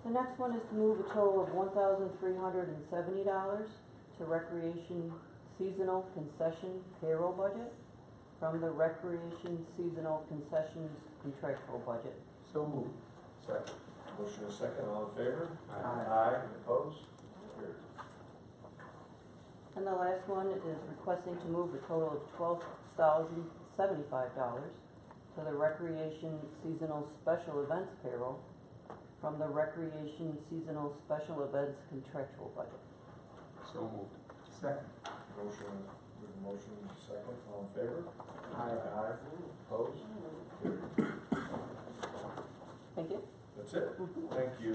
S15: The next one is to move a total of $1,370 to recreation seasonal concession payroll budget from the recreation seasonal concessions contractual budget.
S3: So moved.
S2: Second. Motion and a second. All in favor?
S3: Aye.
S2: Opposed? Carried.
S15: And the last one is requesting to move a total of $12,075 to the recreation seasonal special events payroll from the recreation seasonal special events contractual budget.
S2: So moved.
S3: Second.
S2: Motion, second. All in favor?
S3: Aye.
S2: Aye. Opposed? Carried.
S15: Thank you.
S2: That's it. Thank you.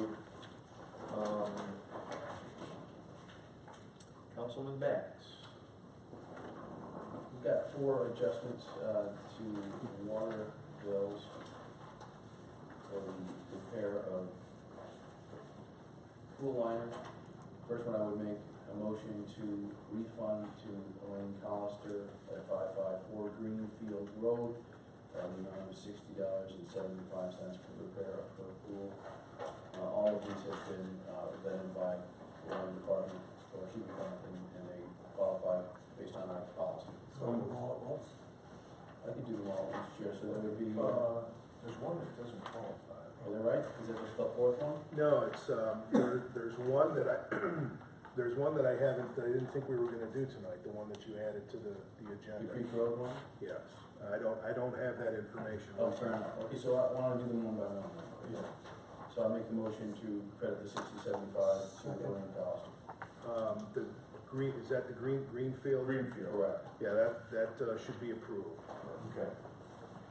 S2: Councilman Bass.
S13: We've got 4 adjustments to water bills for the repair of pool liners. First one, I would make a motion to refund to Elaine Collister at 554 Greenfield Road, the amount of $60.75 for repair of her pool. All of these have been vetted by the water department or heat department, and they qualify based on our policy.
S12: So move all at once.
S13: I could do them all, Mr. Chair, so that would be,
S2: There's one that doesn't qualify.
S13: are they right? Is that just the 4th one?
S5: No, it's, there's one that I, there's one that I haven't, that I didn't think we were gonna do tonight, the one that you added to the
S13: The
S5: agenda.
S13: Creek Road one?
S5: Yes, I don't have that information.
S13: Oh, fair enough. Okay, so I want to do them one by one.
S5: Yeah.
S13: So I make the motion to credit the 6075 to Elaine Collister.
S5: The green, is that the Greenfield?
S2: Greenfield.
S13: Correct.
S5: Yeah, that should be approved.
S2: Okay.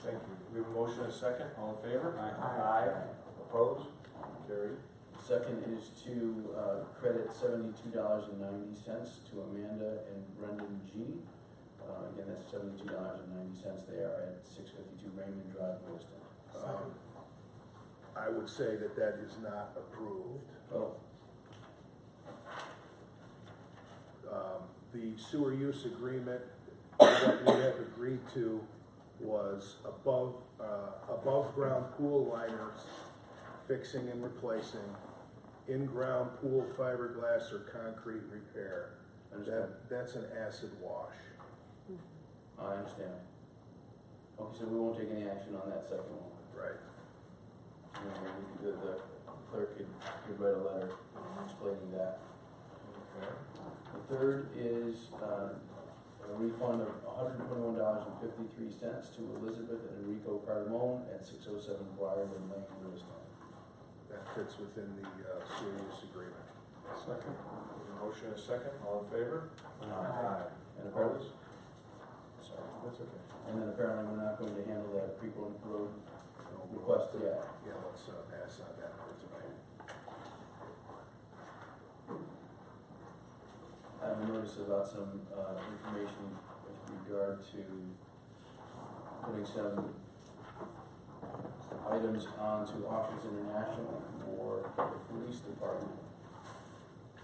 S2: Thank you. We have a motion and a second. All in favor?
S3: Aye.
S2: Opposed? Carried.
S13: Second is to credit $72.90 to Amanda and Brendan G. Again, that's $72.90. They are at 652 Raymond Drive, Lewiston.
S5: I would say that that is not approved.
S13: Oh,
S5: The sewer use agreement, what we have agreed to was above ground pool liners, fixing and replacing, in-ground pool fiberglass or concrete repair.
S13: understand.
S5: That's an acid wash.
S13: I understand. Okay, so we won't take any action on that second one.
S5: Right.
S13: The clerk could write a letter explaining that.
S2: Okay.
S13: The third is a refund of $121.53 to Elizabeth and Enrico Cardamone at 607 Briarwood Lane, Lewiston.
S5: That fits within the sewer use agreement.
S2: Second. There's a motion and a second, all in favor?
S13: Aye. And apparently,
S2: Opposed?
S13: sorry.
S2: That's okay.
S13: And then apparently we're not going to handle that Creek Road request yet.
S5: Yeah, let's pass on that for tonight.
S13: I have a notice about some information with regard to putting some items onto Auctions International for the police department.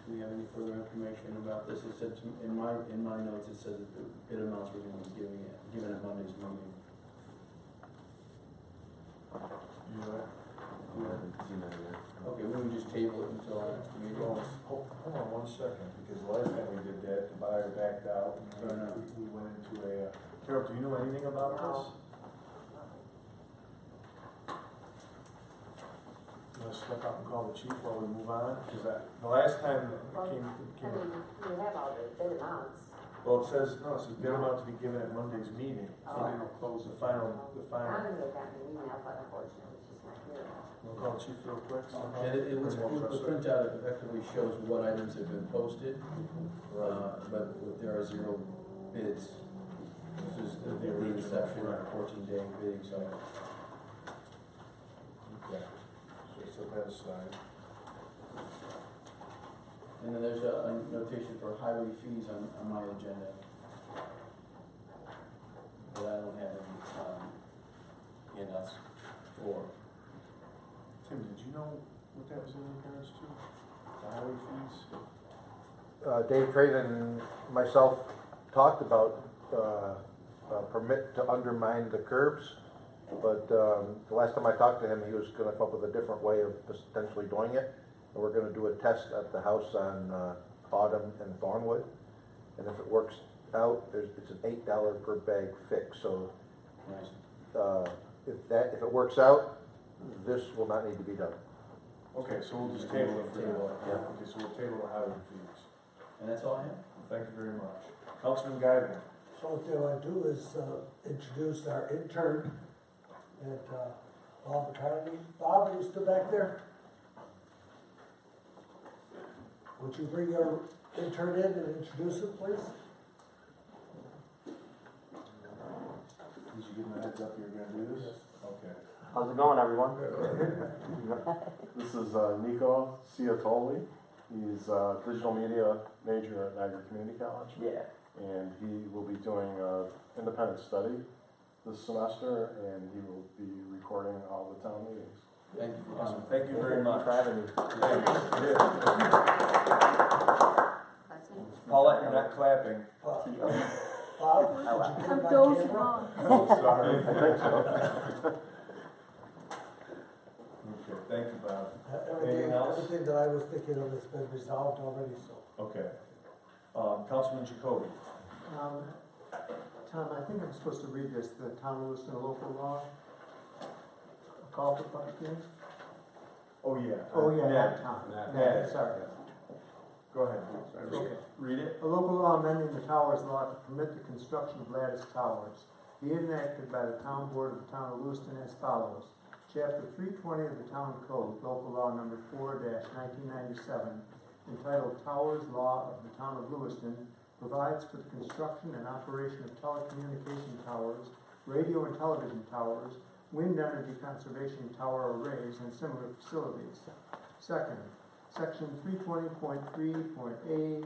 S13: Do we have any further information about this? It said in my notes, it says that the bid amounts were going to be given at Monday's meeting.
S2: You know that?
S13: Okay, we can just table it until our next meeting.
S2: Hold on 1 second, because the last time we did that, the buyer backed out, and we went into a, Carol, do you know anything about this? You wanna step up and call the chief while we move on? Because the last time it
S11: Well,
S2: came,
S11: we have all the bid amounts.
S2: well, it says bid amount to be given at Monday's meeting.
S11: Final
S2: close. The final.
S11: Donna may have gotten an email, but unfortunately she's not here.
S2: We'll call the chief real quick.
S13: And it was, the printout effectively shows what items have been posted, but there are 0 bids. This is the inception of a 14-day bidding cycle.
S2: Okay, so set that aside.
S13: And then there's a notation for highway fees on my agenda. But I don't have any handouts for.
S2: Tim, did you know what that was in regards to? The highway fees?
S8: Dave Trane and myself talked about a permit to undermine the curbs, but the last time I talked to him, he was gonna come up with a different way of potentially doing it. And we're gonna do a test at the house on Autumn and Thornwood, and if it works out, it's an $8 per bag fix, so
S13: Nice.
S8: if it works out, this will not need to be done.
S2: Okay, so we'll just table it for now.
S13: Table it,
S8: yeah.
S2: Okay, so we'll table the highway fees.
S13: And that's all I have?
S2: Thank you very much. Councilman Geiben.
S12: So what they want to do is introduce our intern at Bob Academy. Bob, are you still back there? Would you bring your intern in and introduce him, please?
S2: Did you give him a heads up you're gonna do this? Okay.
S16: How's it going, everyone? This is Nico Ciotoli. He's a digital media major at Niagara Community College. Yeah. And he will be doing an independent study this semester, and he will be recording all the town meetings.
S13: Thank you.
S2: Awesome. Thank you very much.
S16: For having me.
S2: Paulette, you're not clapping.
S12: Bob, did you get him on camera?
S2: Oh, sorry.
S16: I think so.
S2: Okay, thank you, Bob.
S12: Everything,
S2: Anything else?
S12: everything that I was thinking of has been resolved already, so.
S2: Okay. Councilman Jacoby.
S3: Tom, I think I'm supposed to read this, the town of Lewiston local law. A call for public hearing?
S2: Oh, yeah.
S3: Oh, yeah,
S2: Ned.
S3: not Tom.
S2: Ned.
S3: Sorry.
S2: Go ahead.
S3: Okay.
S2: Read it.
S3: A local law amending the towers law to permit the construction of lattice towers, be enacted by the town board of the town of Lewiston as follows. Chapter 320 of the town code, local law number 4-1997, entitled Towers Law of the Town of Lewiston, provides for the construction and operation of telecommunication towers, radio and television towers, wind energy conservation tower arrays, and similar facilities. Second, section 320.3.A,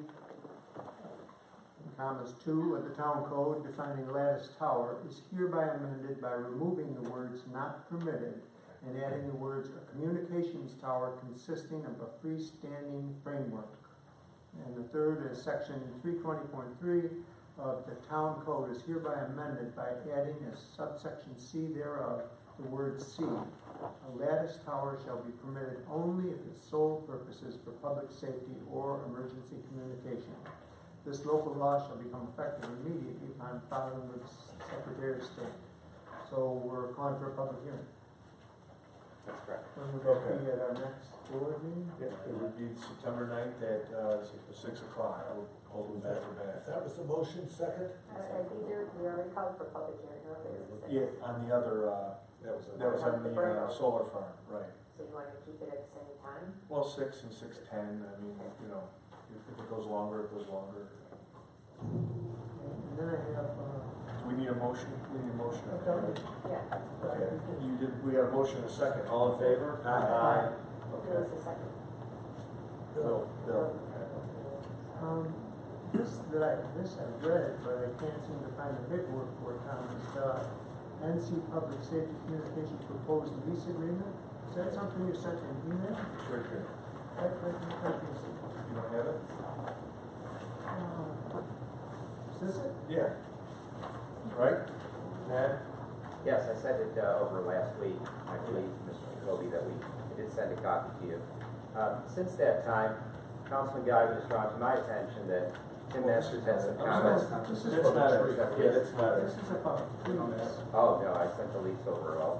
S3: commas 2 of the town code defining lattice tower is hereby amended by removing the words not permitted and adding the words a communications tower consisting of a freestanding framework. And the third is section 320.3 of the town code is hereby amended by adding as subsection C thereof the word C. A lattice tower shall be permitted only if its sole purpose is for public safety or emergency communication. This local law shall become effective immediately upon filing with the Secretary of State. So we're calling for a public hearing.
S1: That's correct.
S3: When would that be at our next board meeting?
S2: Yeah, it would be September 9th at 6 o'clock. I would hold them back to back.
S12: That was the motion, second?
S11: I think we already called for public hearing earlier.
S2: Yeah, on the other, that was on the solar farm, right.
S11: So you want to keep it at the same time?
S2: Well, 6 and 6:10, I mean, you know, if it goes longer, it goes longer.
S3: And then I have,
S2: Do we need a motion? We need a motion.
S11: Yeah.
S2: Okay, we got a motion and a second. All in favor? Aye.
S11: Who
S2: Okay.
S11: was the second?
S2: Bill.
S3: this I've read, but I can't seem to find the paperwork for it, Tom, is the NC Public Safety Communications Proposed Lease Agreement. Is that something you sent in email?
S2: It's right here.
S3: You
S2: don't have it?
S3: Is this it?
S2: Yeah. Right? Ned?
S17: Yes, I sent it over last week, I believe, Mr. Jacoby, that we did send a copy to you. Since that time, Councilman Geiben has brought to my attention that Tim Masters had some comments.
S3: This is
S2: That's not it. Yeah, that's not it.
S3: This is about lease.
S17: Oh, no, I sent the lease over.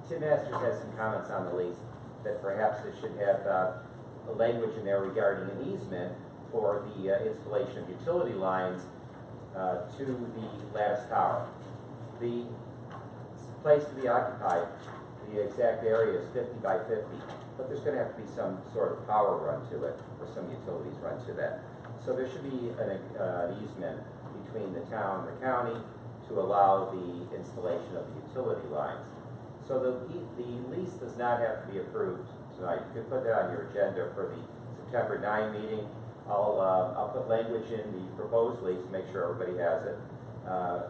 S17: Tim Masters has some comments on the lease that perhaps it should have a language in there regarding an easement for the installation of utility lines to the lattice tower. The place to be occupied, the exact area is 50 by 50, but there's going to have to be some sort of power run to it, or some utilities run to that. So there should be an easement between the town and the county to allow the installation of the utility lines. So the lease does not have to be approved tonight. You can put that on your agenda for the September 9 meeting. I'll put language in the proposed lease, make sure everybody has it,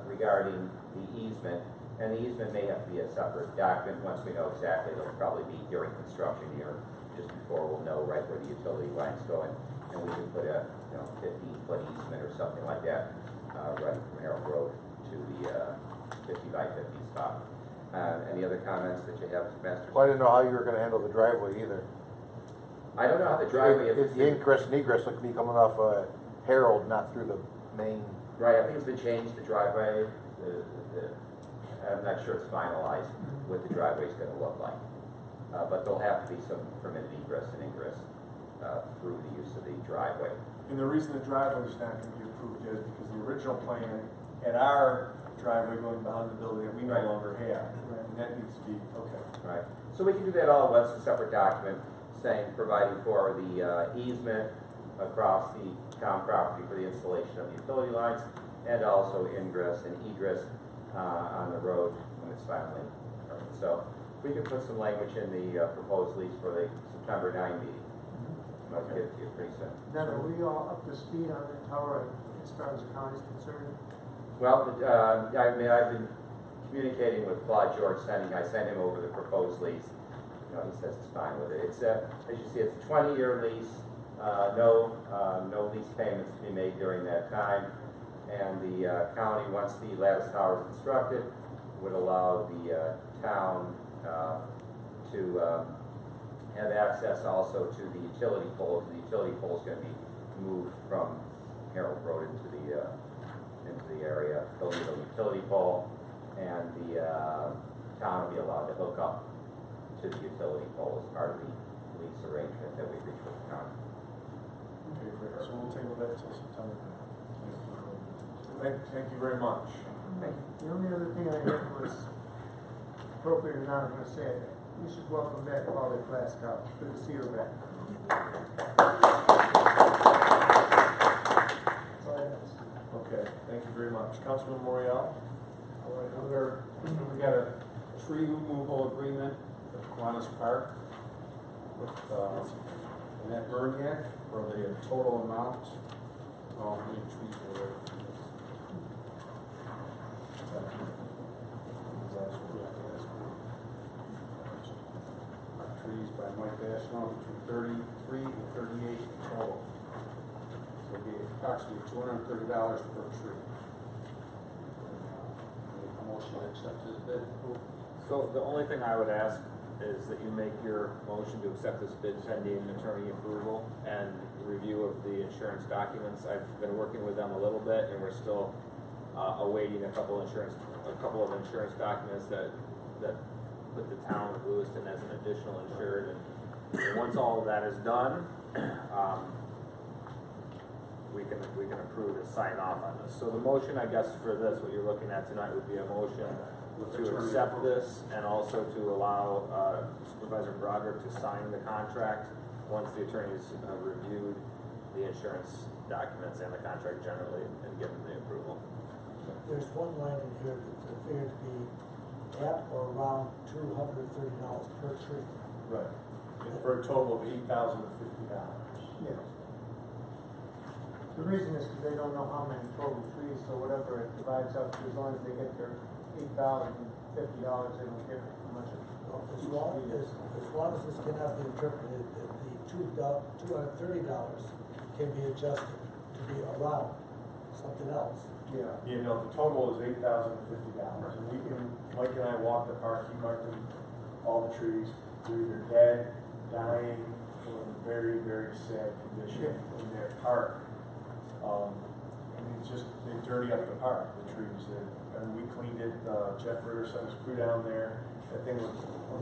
S17: regarding the easement. And the easement may have to be a separate document once we know exactly. It'll probably be during construction here, just before we'll know right where the utility line's going. And we can put a 15-foot easement or something like that running from Harold Road to the 50 by 50 spot. Any other comments that you have, Mr. Masters?
S8: Well, I didn't know how you were gonna handle the driveway either.
S17: I don't know how the driveway is.
S8: The ingress and egress would be coming off Harold, not through the main.
S17: Right, I think it's been changed, the driveway. I'm not sure it's finalized what the driveway's gonna look like. But there'll have to be some permitted egress and ingress through the use of the driveway.
S2: And the reason the driveway is not going to be approved is because the original plan had our driveway going behind the building that we no longer have. And that needs to be, okay.
S17: Right, so we can do that all at once, a separate document saying, providing for the easement across the town property for the installation of the utility lines, and also ingress and egress on the road when it's finally. So we can put some language in the proposed lease for the September 9 meeting. I'll give it to you pretty soon.
S3: Then are we all up to speed on the tower as far as the county's concerned?
S17: Well, I've been communicating with Claude George. I sent him over the proposed lease. He says it's fine with it. It's as you see, it's a 20-year lease. No lease payments to be made during that time. And the county, once the lattice tower is constructed, would allow the town to have access also to the utility poles. The utility pole is going to be moved from Harold Road into the area. They'll need a utility pole, and the town will be allowed to hook up to the utility pole as part of the lease arrangement that we reached with the county.
S2: Okay, great. So we'll table that until September. Thank you very much.
S3: The only other thing I heard was, appropriate or not, I'm gonna say it, we should welcome back Polly Glasgow. Good to see her back. That's all I have to say.
S2: Okay, thank you very much. Councilman Morreale?
S4: All right, we got a tree removal agreement at Kiwanis Park with Annette Berniak for the total amount. How many trees were there? Trees by Mike Ashland between 33 and 38 total. So it'd be approximately $230 per tree. Motion to accept this bid.
S1: So the only thing I would ask is that you make your motion to accept this bid pending attorney approval and review of the insurance documents. I've been working with them a little bit, and we're still awaiting a couple of insurance documents that put the town of Lewiston as an additional insured. And once all of that is done, we can approve and sign off on this. So the motion, I guess, for this, what you're looking at tonight would be a motion to accept this and also to allow Supervisor Broderick to sign the contract once the attorneys have reviewed the insurance documents and the contract generally and given the approval.
S12: There's one line in here that's figured to be at or around $230 per tree.
S2: Right. For a total of $8,050.
S3: Yes. The reason is because they don't know how many total trees, so whatever it divides up, as long as they get their $8,050, they don't get much of
S12: As long as this cannot be interpreted, that the $230 can be adjusted to be around something else.
S3: Yeah.
S2: You know, the total is $8,050, and we can, Mike and I walked the park, he marked them, all the trees, they're either dead, dying, or in very, very sad condition in their park. And it's just, they dirty up the park, the trees, and we cleaned it, Jeff Ritter sent his crew down there, that thing was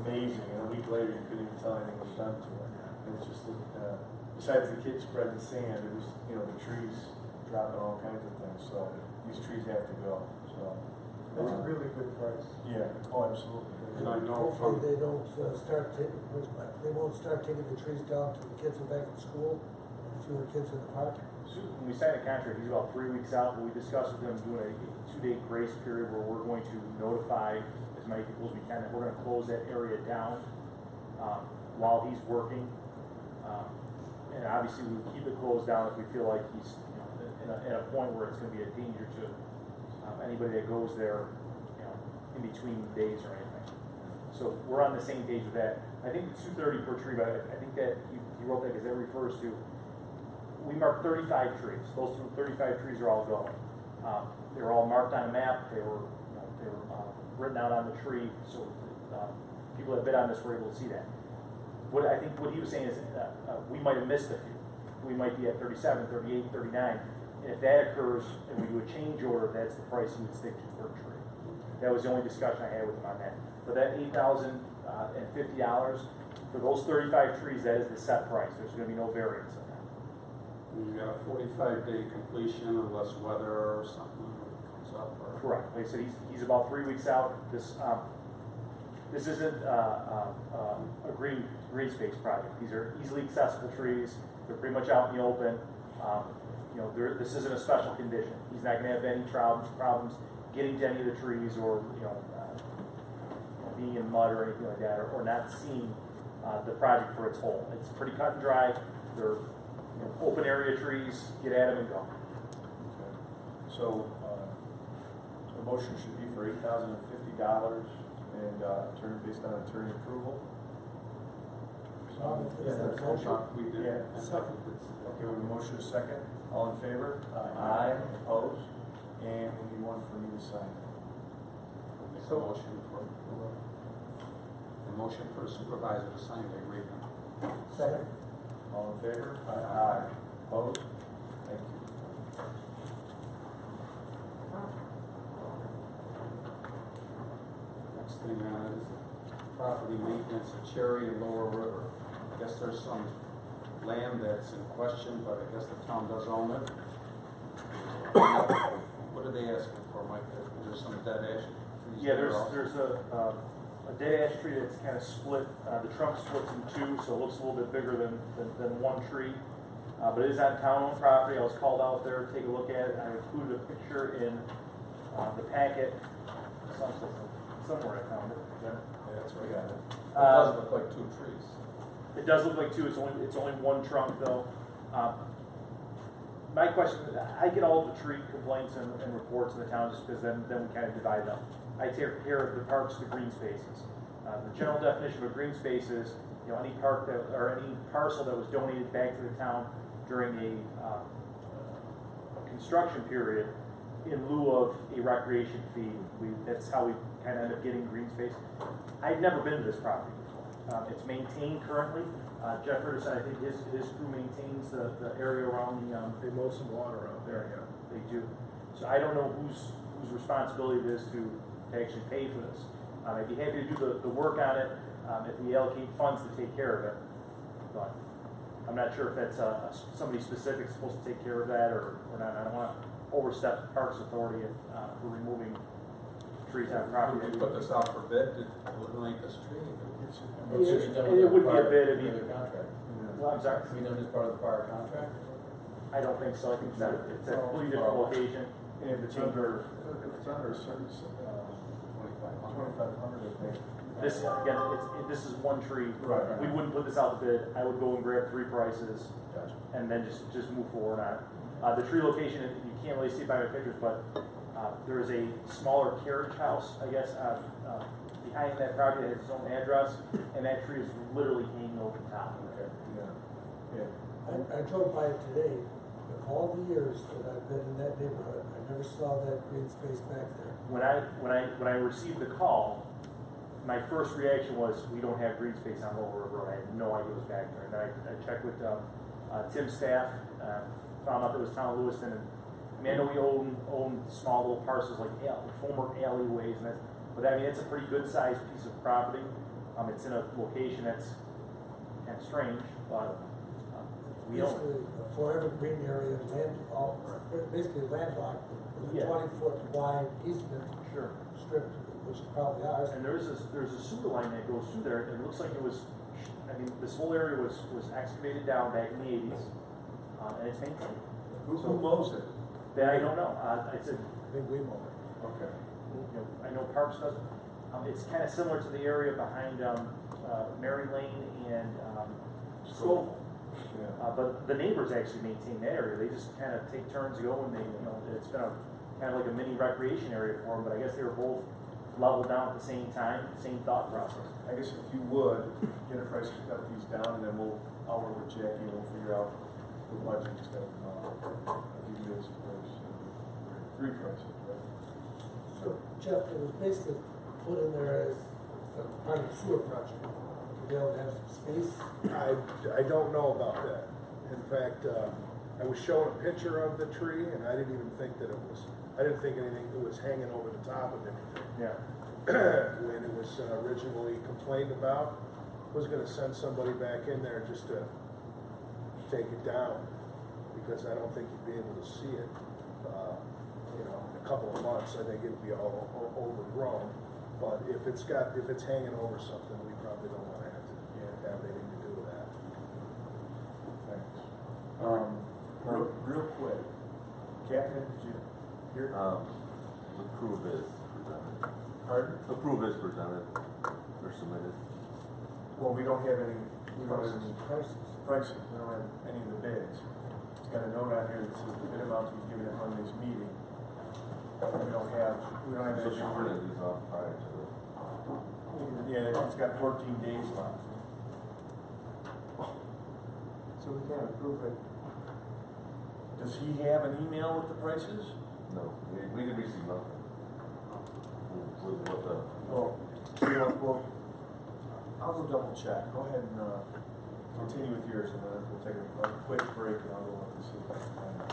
S2: amazing, and a week later, you couldn't even tell anything was done to it. And it's just, besides the kids spreading sand, it was, you know, the trees dropping all kinds of things, so these trees have to go, so.
S3: That's a really good price.
S2: Yeah, oh, absolutely.
S12: And I know hopefully they don't start taking, they won't start taking the trees down till the kids are back at school, and fewer kids in the park.
S6: When we signed the contract, he's about 3 weeks out, but we discussed with him doing a 2-day grace period where we're going to notify as many people as we can that we're gonna close that area down, while he's working. And obviously we keep it closed down if we feel like he's, you know, at a point where it's gonna be a danger to anybody that goes there, you know, in between days or anything. So we're on the same page with that. I think it's $230 per tree, but I think that he wrote that because that refers to, we marked 35 trees. Those 35 trees are all going. They were all marked on a map. They were, you know, they were written out on the tree, so people that bid on this were able to see that. What I think what he was saying is we might have missed a few. We might be at 37, 38, 39. And if that occurs and we do a change order, that's the price he would stick to per tree. That was the only discussion I had with him on that. But that $8,050 for those 35 trees, that is the set price. There's going to be no variance in that.
S18: You got a 45-day completion unless weather or something comes up. Or...
S6: Correct. Like I said, he's about 3 weeks out. This isn't a green space project. These are easily accessible trees. They're pretty much out in the open. You know, this isn't a special condition. He's not going to have any problems getting to any of the trees or, you know, being in mud or anything like that, or not seeing the project for its whole. It's pretty cut and dry. They're, you know, open area trees. Get at them and go.
S2: Okay. So the motion should be for $8,050 and based on attorney approval.
S18: We did.
S2: Yeah. Second. Okay, we have a motion, a second. All in favor? Aye. Opposed? And we need one for me to sign.
S18: Make a motion for the supervisor to sign the agreement.
S3: Second.
S2: All in favor? Aye. Opposed? Thank you.
S18: Next thing is property maintenance at Cherry and Lower River. I guess there's some land that's in question, but I guess the town does own it. What are they asking for, Mike? Is there some dead ash trees?
S6: Yeah, there's a dead ash tree that's kind of split. The trunk splits in two, so it looks a little bit bigger than one tree. But it is on town-owned property. I was called out there to take a look at it. I included a picture in the packet. Somewhere I found it.
S2: Yeah, that's where I got it.
S18: It does look like two trees.
S6: It does look like two. It's only one trunk though. My question is, I get all the tree complaints and reports in the town just because then we kind of divide them. I take care of the parks, the green spaces. The general definition of a green space is, you know, any park that or any parcel that was donated back to the town during a construction period in lieu of a recreation fee. That's how we kind of end up getting green space. I've never been to this property before. It's maintained currently. Jeff Ritter said I think his crew maintains the area around the.
S5: They mow some water out there.
S6: Yeah, they do. So I don't know whose responsibility it is to actually pay for this. I'd be happy to do the work on it, if we allocate funds to take care of it. But I'm not sure if that's, somebody specific is supposed to take care of that or not. I don't wanna overstep the Parks Authority for removing trees on property.
S18: Could we put this out for bid to eliminate this tree?
S6: It would be a bid if you.
S13: Contract.
S6: Well, I'm sorry.
S13: We done as part of the prior contract?
S6: I don't think so. I think it's at a completely different location.
S2: And if it's under a certain, 2,500, I think.
S6: This, again, this is one tree.
S2: Right.
S6: We wouldn't put this out to bid. I would go and grab 3 prices
S2: Gotcha.
S6: and then just move forward on it. The tree location, you can't really see it by the pictures, but there is a smaller carriage house, I guess, behind that property that has its own address, and that tree is literally hanging over the top.
S2: Okay, yeah.
S12: I drove by it today. In all the years that I've been in that neighborhood, I never saw that green space back there.
S6: When I received the call, my first reaction was, we don't have green space on Lower River Road. I had no idea it was back there. And then I checked with Tim's staff, found out it was town of Lewiston. And I mean, I know we own small little parcels like former alleyways, and but I mean, it's a pretty good sized piece of property. It's in a location that's kind of strange, but we own it.
S12: Basically, a forever green area, basically landlocked, with a
S6: Yeah.
S12: 20-foot wide easement strip, which is probably ours.
S6: And there's a sewer line that goes through there, and it looks like it was, I mean, this whole area was excavated down back in the 80s, and it's maintained.
S2: Who mows it?
S6: That I don't know. I said,
S12: I think we mow it.
S2: Okay.
S6: you know, I know Parks doesn't. It's kind of similar to the area behind Mary Lane and Scoville.
S2: Yeah.
S6: But the neighbors actually maintain that area. They just kind of take turns going. They, you know, it's been a kind of like a mini recreation area for them. But I guess they were both leveled down at the same time, same thought process.
S2: I guess if you would, get a price to cut these down, and then I'll work with Jackie, and we'll figure out the budget instead of, I'll give you this price, 3 prices, right?
S12: So, Jeff, it was basically put in there as a part of the sewer project, to be able to have some space.
S5: I don't know about that. In fact, I was shown a picture of the tree, and I didn't even think that I didn't think anything that was hanging over the top of anything.
S6: Yeah.
S5: When it was originally complained about, was gonna send somebody back in there just to take it down, because I don't think you'd be able to see it, in a couple of months. I think it'd be all overgrown. But if it's hanging over something, we probably don't wanna have anything to do with that.
S2: Thanks. Real quick, Captain, did you hear?
S19: Approve is presented.
S2: Pardon?
S19: Approve is presented or submitted.
S2: Well, we don't have any prices. We don't have any of the bids. It's got a note on here that says the bid amounts we've given at Monday's meeting. We don't have
S19: So she
S2: any.
S19: printed these off prior to the.
S2: Yeah, it's got 14 days left. So we can't approve it. Does he have an email with the prices?
S19: No, we didn't receive nothing. With what the.
S2: Well, I'll go double check. Go ahead and continue with yours, and then we'll take a quick break, and I'll go look and see if I can find it.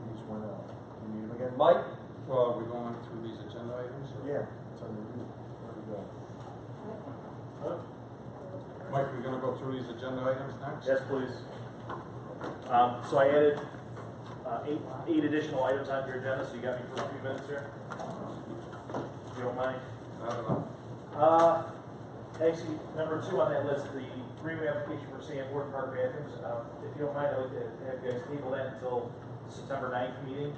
S2: These went out. You need them again? Mike?
S18: Well, are we going through these agenda items? Or?
S2: Yeah, it's under you. Where we go?
S18: Mike, we're gonna go through these agenda items next?
S6: Yes, please. So I added 8 additional items onto your agenda, so you got me for a few minutes here. If you don't mind.
S18: I don't know.
S6: Actually, number 2 on that list, the agreement application for Sam Ward Park bathrooms. If you don't mind, I'd like to have you guys table that until the September 9th meeting.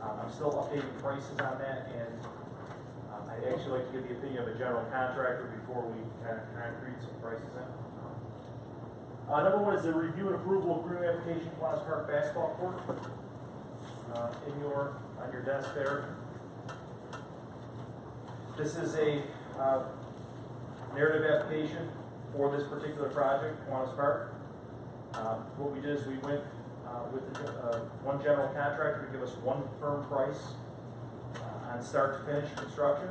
S6: I'm still updating prices on that, and I'd actually like to get the opinion of a general contractor before we kind of concrete some prices in. Number 1 is the review and approval of agreement application for Kiwanis Park basketball court. On your desk there. This is a narrative application for this particular project, Kiwanis Park. What we did is we went with one general contractor to give us one firm price on start to finish construction.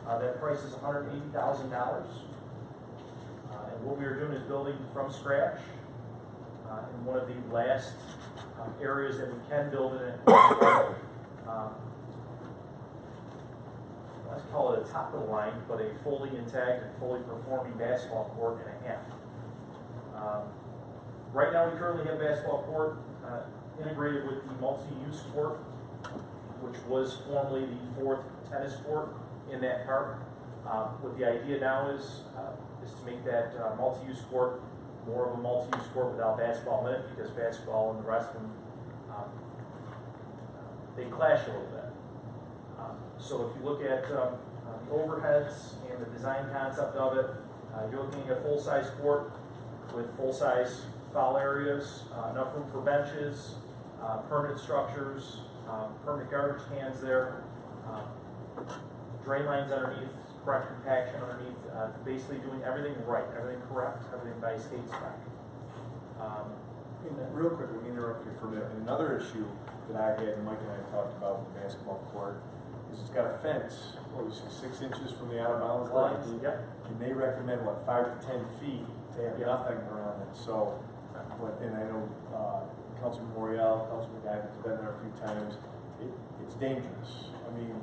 S6: That price is $180,000. And what we are doing is building from scratch in one of the last areas that we can build in it. let's call it a top of the line, but a fully intact and fully performing basketball court and a half. Right now, we currently have a basketball court integrated with the multi-use court, which was formerly the 4th tennis court in that park. What the idea now is to make that multi-use court more of a multi-use court without basketball in it, because basketball and the rest of them, they clash a little bit. So if you look at the overheads and the design concept of it, you're looking at a full-size court with full-size foul areas, enough room for benches, permanent structures, permanent garbage cans there, drain lines underneath, correct compaction underneath, basically doing everything right, everything correct, everything by state spec.
S2: Real quick, let me interrupt you for a minute. Another issue that I had, and Mike and I talked about with the basketball court, is it's got a fence, what was it, 6 inches from the out of bounds line?
S6: Yep.
S2: And they recommend, 5 to 10 feet to have nothing around it. So, and I know Councilman Morreale, Councilman Geiben have been there a few times. It's dangerous. I mean,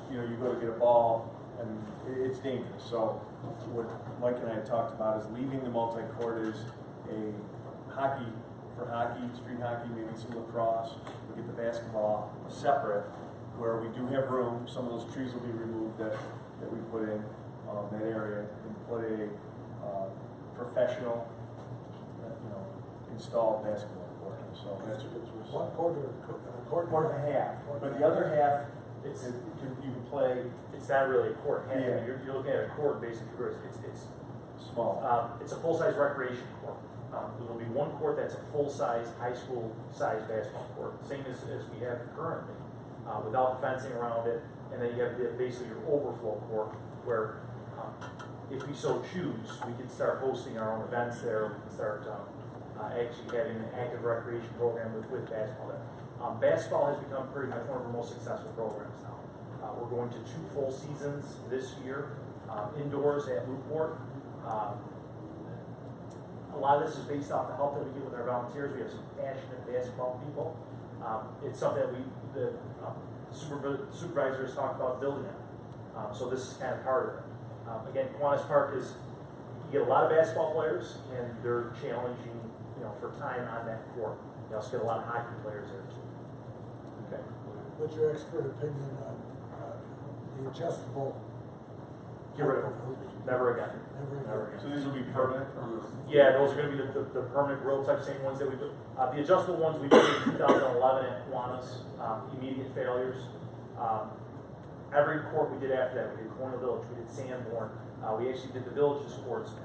S2: you go to get a ball, and it's dangerous. So what Mike and I had talked about is leaving the multi-court as a hockey, for hockey, street hockey, maybe some lacrosse. We get the basketball separate, where we do have room. Some of those trees will be removed that we put in that area, and put a professional, installed basketball court. So that's
S12: One quarter,
S2: quarter and a half. But the other half, you can play.
S6: It's not really a court.
S2: Yeah.
S6: You're looking at a court basically. It's
S2: small.
S6: It's a full-size recreation court. There will be one court that's a full-size high school-size basketball court, same as we have currently, without the fencing around it. And then you have basically your overflow court, where if we so choose, we can start hosting our own events there. We can start actually having an active recreation program with basketball there. Basketball has become pretty much one of our most successful programs now. We're going to 2 full seasons this year, indoors at Newport. A lot of this is based off the help that we get with our volunteers. We have some passionate basketball people. It's something that the supervisor has talked about building on. So this is kind of part of it. Again, Kiwanis Park is, you get a lot of basketball players, and they're challenging, for time on that court. You also get a lot of hockey players there too. Okay.
S12: What's your expert opinion on the adjustable?
S6: Get rid of them. Never again.
S12: Never again.
S2: So these will be permanent?
S6: Yeah, those are going to be the permanent grill type same ones that we do. The adjustable ones we did in 2011 at Kiwanis, immediate failures. Every court we did after that, we did Cornwall Village, we did Sanborn. We actually did the Villages courts.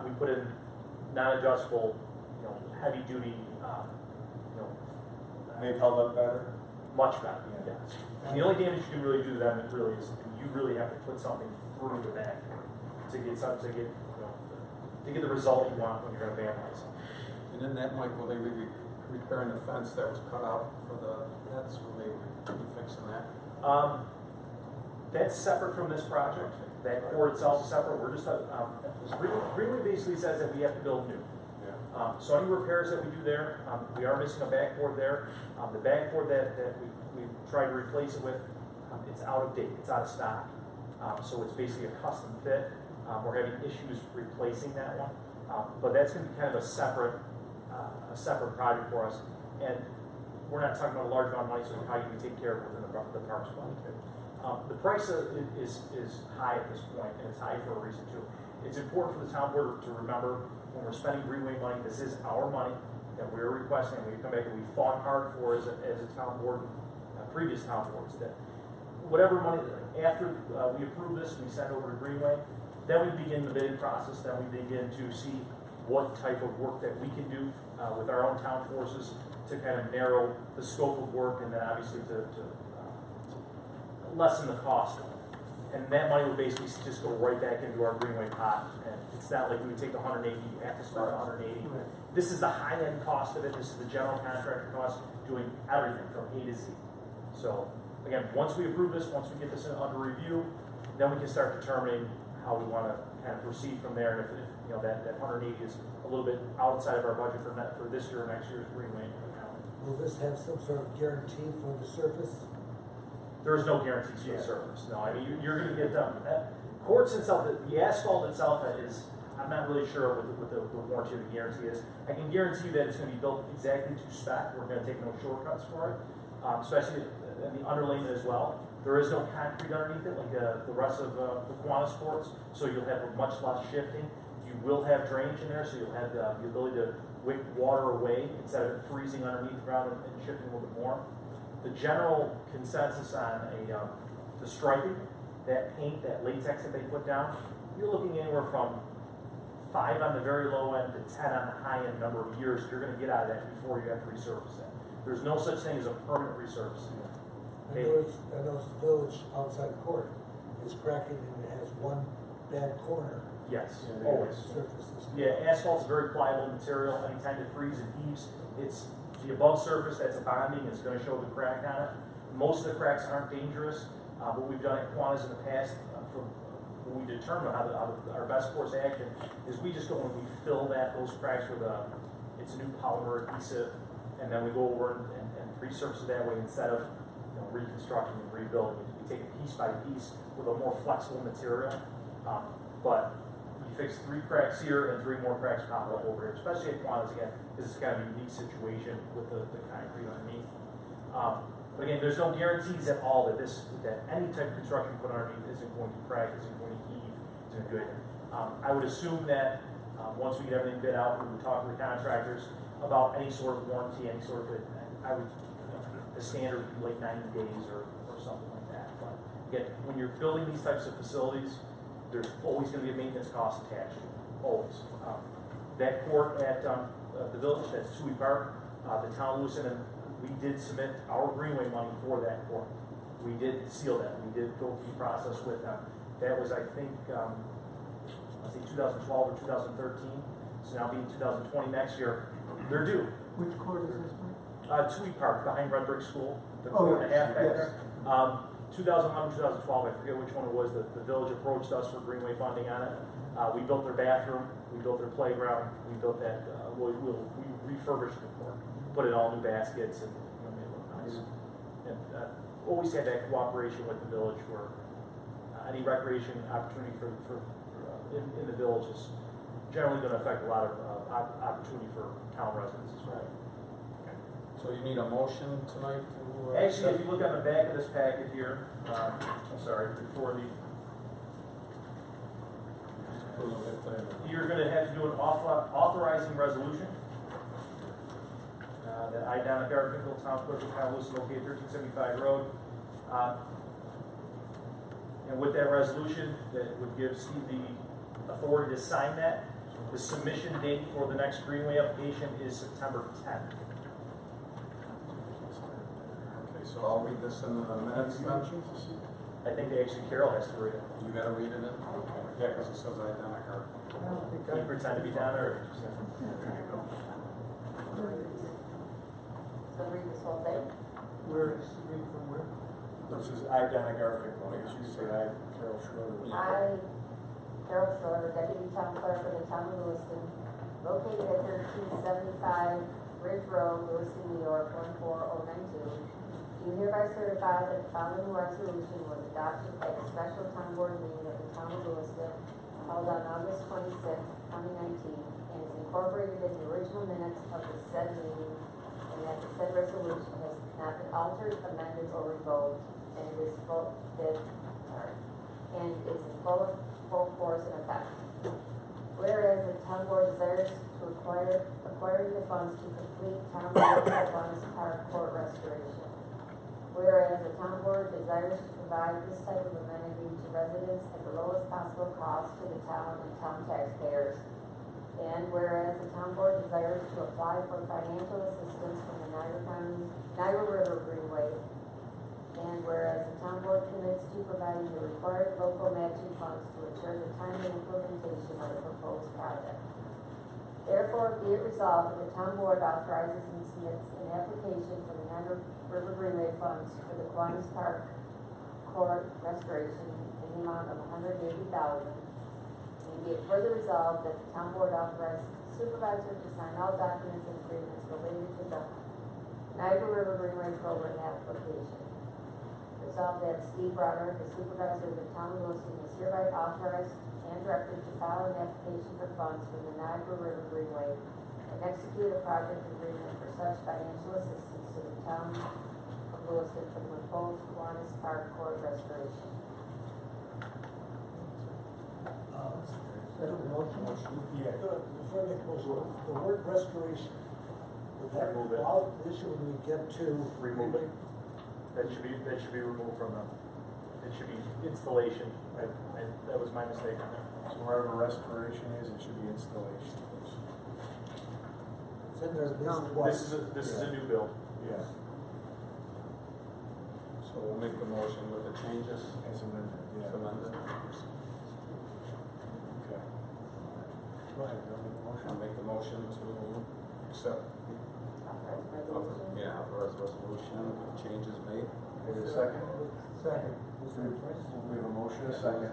S6: We put in non-adjustable, heavy duty.
S2: They've held up better?
S6: Much better. Yeah. Yes. And the only damage you can really do to them really is you really have to put something through the back to get the result you want when you're going to vandalize something.
S18: And then that might, will they be repairing the fence that was cut out for the nets? Will they be fixing that?
S6: That's separate from this project. That court itself is separate. We're just, Greenway basically says that we have to build new. So any repairs that we do there, we are missing a backboard there. The backboard that we tried to replace it with, it's out of date, it's out of stock. So it's basically a custom fit. We're having issues replacing that one. But that's going to be kind of a separate project for us. And we're not talking about a large amount of money, so how you can take care of it within the parks fund. The price is high at this point, and it's high for a reason too. It's important for the town board to remember when we're spending Greenway money, this is our money that we're requesting. We come back and we fought hard for as a town board, previous town boards, that whatever money, after we approve this, we send over to Greenway, then we begin the bidding process, then we begin to see what type of work that we can do with our own town forces to kind of narrow the scope of work, and then obviously to lessen the cost. And that money would basically just go right back into our Greenway pot. And it's not like we would take the 180, you have to spend 180. This is the high-end cost of it. This is the general contractor cost, doing everything from A to Z. So again, once we approve this, once we get this under review, then we can start determining how we want to kind of proceed from there. And if that 180 is a little bit outside of our budget for this year or next year's Greenway account.
S12: Will this have some sort of guarantee for the surface?
S6: There's no guarantees for the surface, no, I mean, you're gonna get, quartz itself, the asphalt itself is, I'm not really sure what the warranty or the guarantee is. I can guarantee that it's gonna be built exactly to spec, we're gonna take no shortcuts for it, especially in the underlayment as well. There is no concrete underneath it like the rest of the Quantus courts, so you'll have much less shifting. You will have drainage in there, so you'll have the ability to wick water away instead of it freezing underneath the ground and shifting a little bit more. The general consensus on the striping, that paint, that latex that they put down, you're looking anywhere from 5 on the very low end to 10 on the high end number of years you're going to get out of that before you have to resurface it. There's no such thing as a permanent resurfacing.
S12: I noticed the village outside court is cracking and it has one bad corner.
S6: Yes, always.
S12: Surfaces.
S6: Yeah, asphalt's a very pliable material. Anytime it freezes and heaves, it's the above surface that's bonding is going to show the crack on it. Most of the cracks aren't dangerous. What we've done at Quantas in the past, when we determine how our best course of action is we just go and we fill those cracks with it's a new polymer adhesive, and then we go over and resurface it that way instead of reconstructing and rebuilding. We take it piece by piece with a more flexible material, but you fix 3 cracks here and 3 more cracks pop up over here, especially at Quantas again, because it's kind of a unique situation with the concrete underneath. But again, there's no guarantees at all that any type of construction put underneath isn't going to crack, isn't going to heave, isn't good. I would assume that once we get everything bid out, we would talk to the contractors about any sort of warranty, any sort of, the standard would be like 90 days or something like that. But again, when you're building these types of facilities, there's always going to be a maintenance cost attached to it, always. That court at the village, that's Tui Park, the town of Lewiston, and we did submit our greenway money for that court. We did seal that. We did go through the process with them. That was, I think, 2012 or 2013. So now being 2020 next year, they're due.
S3: Which court is this one?
S6: Tui Park, behind Broderick School, the court and a half back there. 2011, 2012, I forget which one it was, the village approached us for greenway funding on it. We built their bathroom, we built their playground, we built that, we refurbished the court, put in all new baskets and made it look nice. And always had that cooperation with the village for any recreation opportunity in the village is generally going to affect a lot of opportunity for town residents as well.
S18: So you need a motion tonight to...
S6: Actually, if you look on the back of this packet here, I'm sorry, before you're going to have to do an authorizing resolution that I, Donna, Garfinkel, Town Clerk of Town Lewiston, located 1375 Road. And with that resolution, that would give Steve the authority to sign that. The submission date for the next greenway application is September 10th.
S18: So I'll read this in the minutes then?
S6: I think actually Carol has to read it.
S18: You gotta read it in? Okay. Yeah, because it says identical.
S6: Can you pretend to be down there?
S11: So read this whole thing.
S3: Where is, read from where?
S2: This is I, Donna Garfinkel. I guess you say I, Carol Schroeder.
S11: I, Carol Schroeder, Deputy Town Clerk of the Town of Lewiston, located at 1375 Ridge Road, Lewiston, New York, 14092. Do hereby certify that the following resolution was adopted at a special town board meeting of the Town of Lewiston held on August 26, 2019, and is incorporated in the original minutes of the said meeting, and that the said resolution has not been altered, amended, or revoked, and is in full force and effect. Whereas the town board desires to acquire the funds to complete town board Alfonso Park court restoration. Whereas the town board desires to provide this type of amenity to residents at the lowest possible cost to the town and town taxpayers. And whereas the town board desires to apply for financial assistance from the Niagara River Greenway. And whereas the town board commits to providing the required local matching funds to ensure the timely implementation of the proposed project. Therefore, be it resolved that the town board authorizes and submits an application for the Niagara River Greenway funds for the Quantus Park court restoration in the amount of $180,000. And be it further resolved that the town board authorizes the supervisor to sign all documents and agreements related to the Niagara River Greenway program application. Resolved that Steve Broderick, the supervisor of the town of Lewiston, is hereby authorized and directed to file an application for funds from the Niagara River Greenway and execute a project agreement for such financial assistance to the town of Lewiston for the proposed Kiwanis Park Court restoration.
S12: Second motion? Yeah. Before I make a motion, the word restoration, would that
S6: Remove it.
S12: involve the issue when we get to?
S6: Remove it. That should be removed from them. It should be installation. That was my mistake on that.
S2: So wherever restoration is, it should be installation.
S12: It's in there twice.
S6: This is a new build.
S2: Yes.
S18: So we'll make the motion with the changes
S2: As amended, yeah.
S18: amended.
S2: Okay. Go ahead, Bill, make the motion.
S18: I'll make the motion to accept, authorize resolution with changes made.
S2: Is there a second?
S3: Second.
S2: We have a motion, a second.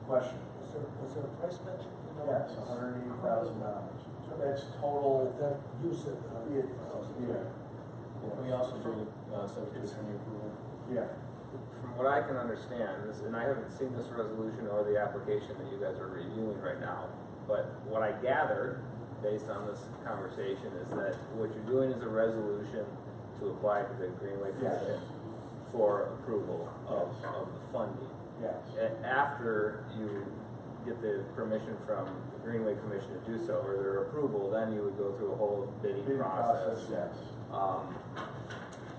S2: Question?
S12: Was there a price mentioned?
S2: Yes, $180,000. So that's total.
S12: That use it.
S2: Yeah.
S13: We also do, subject to attorney approval.
S2: Yeah.
S1: From what I can understand, and I haven't seen this resolution or the application that you guys are reviewing right now, but what I gathered, based on this conversation, is that what you're doing is a resolution to apply to the Greenway Commission for approval of the funding.
S2: Yes.
S1: After you get the permission from the Greenway Commission to do so, or their approval, then you would go through a whole bidding process.
S2: Yes.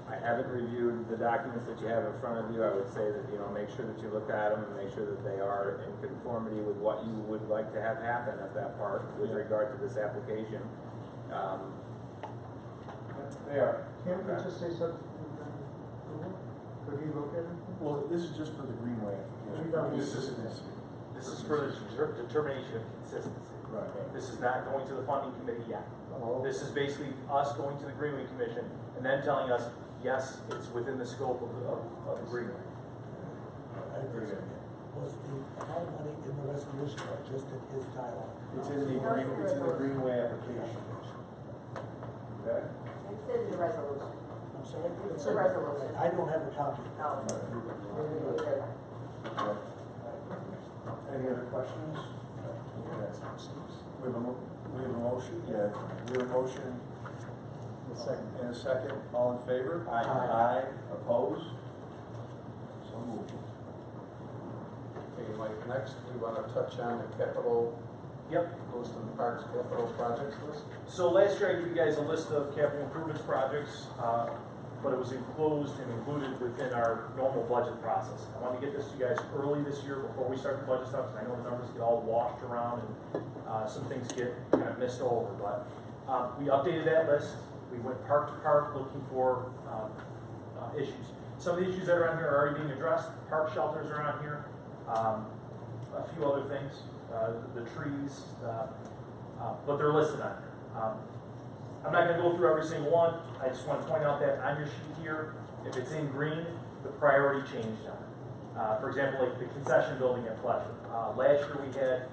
S1: I haven't reviewed the documents that you have in front of you. I would say that, make sure that you look at them and make sure that they are in conformity with what you would like to have happen at that part with regard to this application.
S2: They are.
S3: Can't we just say subject to approval? Could he look at it?
S2: Well, this is just for the Greenway application.
S6: This is for the determination of consistency.
S2: Right.
S6: This is not going to the funding committee yet.
S2: Oh.
S6: This is basically us going to the Greenway Commission and then telling us, yes, it's within the scope of the Greenway.
S12: Was the amount of money in the resolution or just in his dialogue?
S2: It's in the Greenway application. Okay?
S11: It's in the resolution.
S12: I'm sorry?
S11: It's the resolution.
S12: I don't have a copy.
S11: No. Neither.
S2: Any other questions? We have a motion? Yeah. We have a motion. And a second. All in favor?
S12: Aye.
S2: Aye. Opposed? So moved.
S18: Okay, Mike, next we want to touch on the capital, Lewiston Parks capital projects list.
S6: So last year I gave you guys a list of capital improvements projects, but it was enclosed and included within our normal budget process. I wanted to get this to you guys early this year before we start the budget stuff, because I know the numbers get all washed around and some things get kind of missed over. But we updated that list. We went park to park looking for issues. Some of the issues that are on here are already being addressed. Park shelters are on here. A few other things, the trees, but they're listed on here. I'm not going to go through every single one. I just want to point out that on your sheet here, if it's in green, the priority changed on it. For example, like the concession building at Pleasure. Last year we had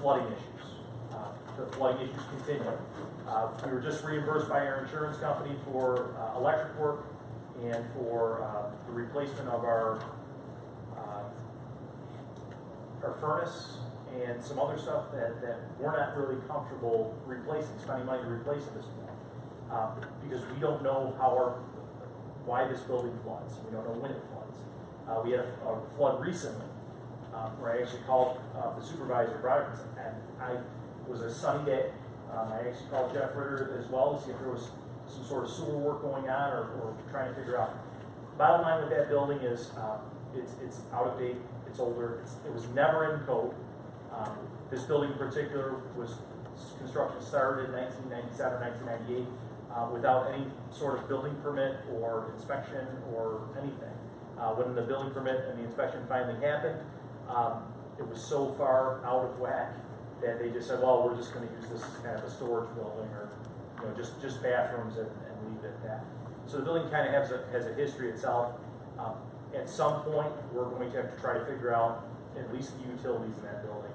S6: flooding issues. The flooding issues continue. We were just reimbursed by our insurance company for electric work and for the replacement of our furnace and some other stuff that we're not really comfortable replacing, spending money to replace at this point. Because we don't know why this building floods. We don't know when it floods. We had a flood recently where I actually called the supervisor, Broderick, and it was a sunny day. I actually called Jeff Ritter as well to see if there was some sort of sewer work going on or trying to figure out. Bottom line with that building is it's out of date, it's older, it was never in code. This building in particular construction started in 1997, 1998 without any sort of building permit or inspection or anything. When the building permit and the inspection finally happened, it was so far out of whack that they just said, well, we're just going to use this as kind of a storage building or just bathrooms and leave it at that. So the building kind of has a history itself. At some point, we're going to have to try to figure out at least the utilities in that building.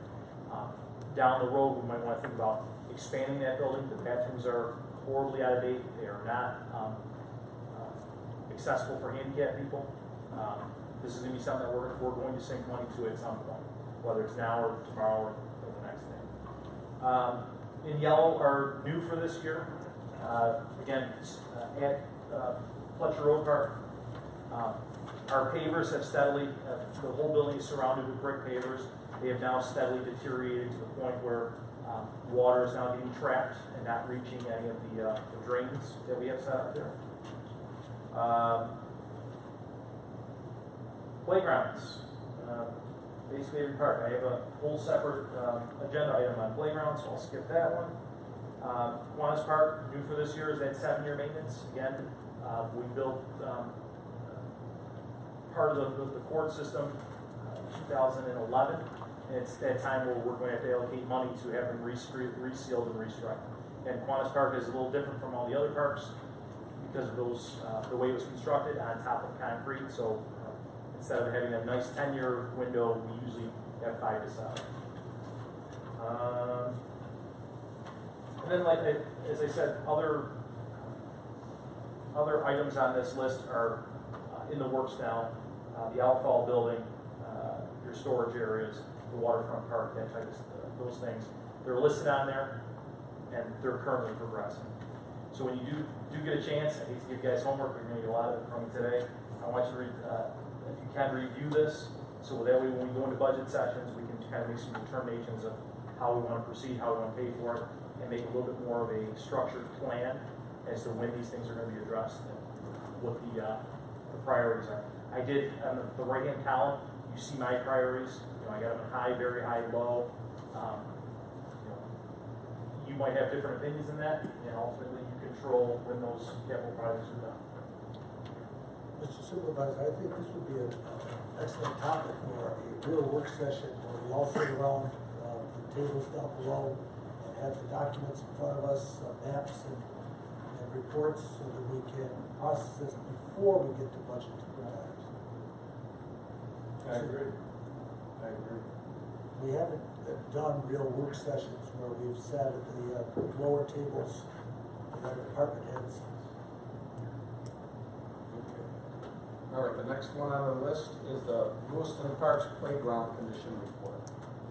S6: Down the road, we might want to think about expanding that building. The bathrooms are horribly out of date. They are not accessible for handicapped people. This is gonna be something that we're going to sink money to at some point, whether it's now or tomorrow or the next day. In yellow are new for this year. Again, at Fletcher Road Park, our pavers have steadily, the whole building is surrounded with brick pavers. They have now steadily deteriorated to the point where water is now getting trapped and not reaching any of the drains that we have set up there. Playgrounds. Basically every park. I have a whole separate agenda item on playgrounds, so I'll skip that one. Kiwanis Park, new for this year, is that 7-year maintenance. Again, we built part of the court system 2011. And it's that time where we're going to have to allocate money to have them resealed and restriped. And Kiwanis Park is a little different from all the other parks because of those, the way it was constructed on top of concrete. So instead of having a nice 10-year window, we usually have 5 to 7. And then, like as I said, other items on this list are in the works now. The outfall building, your storage areas, the waterfront park, that type of those things. They're listed on there, and they're currently progressing. So when you do get a chance, I hate to give you guys homework, you're going to get a lot of it from me today. I want you to read, if you can, review this, so that way when we go into budget sessions, we can kind of make some determinations of how we want to proceed, how we want to pay for it, and make a little bit more of a structured plan as to when these things are going to be addressed and what the priorities are. I did, on the right-hand column, you see my priorities. You know, I got them high, very high, low. You might have different opinions in that, and ultimately you control when those capital projects are done.
S12: Mr. Supervisor, I think this would be an excellent topic for a real work session where we all sit around the tables down below and have the documents in front of us, maps and reports, so that we can process this before we get to budget matters.
S2: I agree. I agree.
S12: We haven't done real work sessions where we've sat at the lower tables with our department heads.
S18: All right, the next one on the list is the Lewiston Parks Playground Condition Report.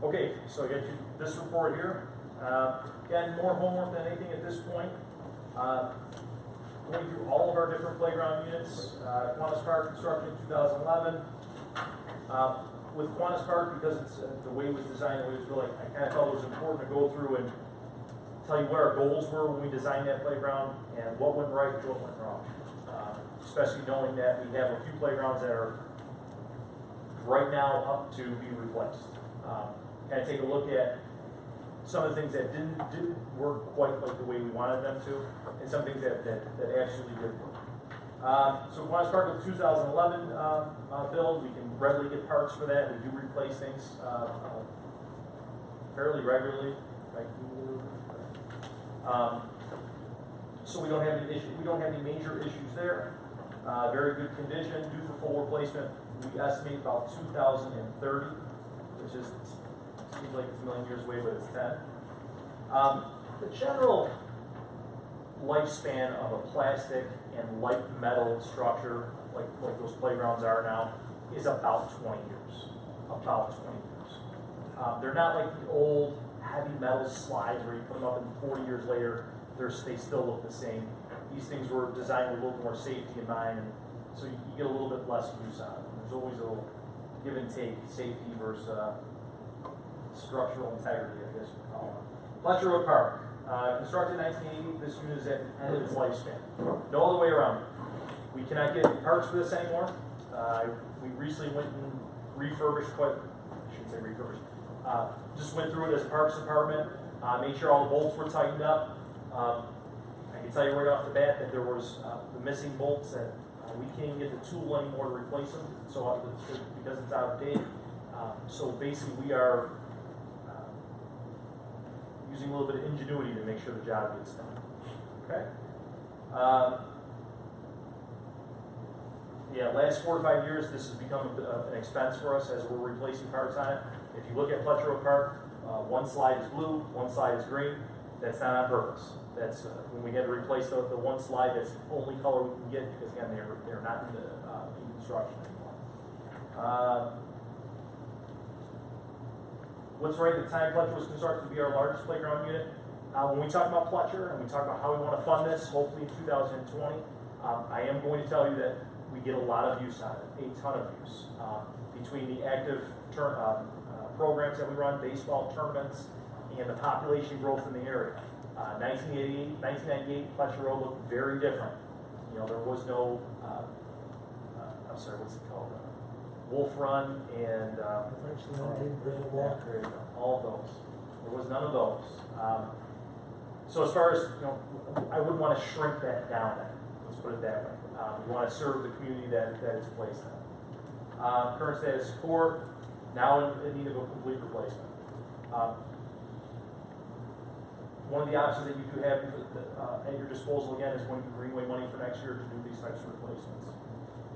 S6: Okay, so I got you this report here. Again, more homework than anything at this point. Going through all of our different playground units. Kiwanis Park constructed in 2011. With Kiwanis Park, because it's the way it was designed, the way it was built, I kind of felt it was important to go through and tell you what our goals were when we designed that playground and what went right and what went wrong. Especially knowing that we have a few playgrounds that are right now up to be replaced. Kind of take a look at some of the things that didn't work quite like the way we wanted them to, and some things that actually did work. So Kiwanis Park with 2011 build, we can readily get parts for that. We do replace things fairly regularly. So we don't have any issue. We don't have any major issues there. Very good condition, due for full replacement. We estimate about 2030, which is seems like it's a million years away, but it's 10. The general lifespan of a plastic and light metal structure, like those playgrounds are now, is about 20 years. About 20 years. They're not like the old heavy metal slides where you put them up and 40 years later, they still look the same. These things were designed with a little more safety in mind, and so you get a little bit less use out of them. There's always a little give and take, safety versus structural integrity, I guess you would call it. Fletcher Road Park. Constructed in 1980, this unit is at the end of its lifespan. No other way around it. We cannot get parts for this anymore. We recently went and refurbished I shouldn't say refurbished. Just went through it as a Parks Department, made sure all the bolts were tightened up. I can tell you right off the bat that there was the missing bolts that we can't get the tool anymore to replace them, so because it's out of date. So basically we are using a little bit of ingenuity to make sure the job gets done. Okay? Yeah, last 4 to 5 years, this has become an expense for us as we're replacing parts on it. If you look at Fletcher Road Park, one slide is blue, one slide is green. That's not on purpose. That's when we had to replace the one slide, that's the only color we can get because, again, they're not in construction anymore. What's right at the time Pletcher was constructed to be our largest playground unit. When we talk about Pletcher and we talk about how we want to fund this, hopefully in 2020, I am going to tell you that we get a lot of use out of it, a ton of use. Between the active programs that we run, baseball tournaments, and the population growth in the area. 1998, Pletcher Road looked very different. You know, there was no, I'm sorry, what's it called? Wolf Run and all of those. There was none of those. So as far as, you know, I wouldn't want to shrink that down then. Let's put it that way. We want to serve the community that it's placed in. Current status quo, now in need of a complete replacement. One of the options that you do have at your disposal again is going to be greenway money for next year to do these types of replacements.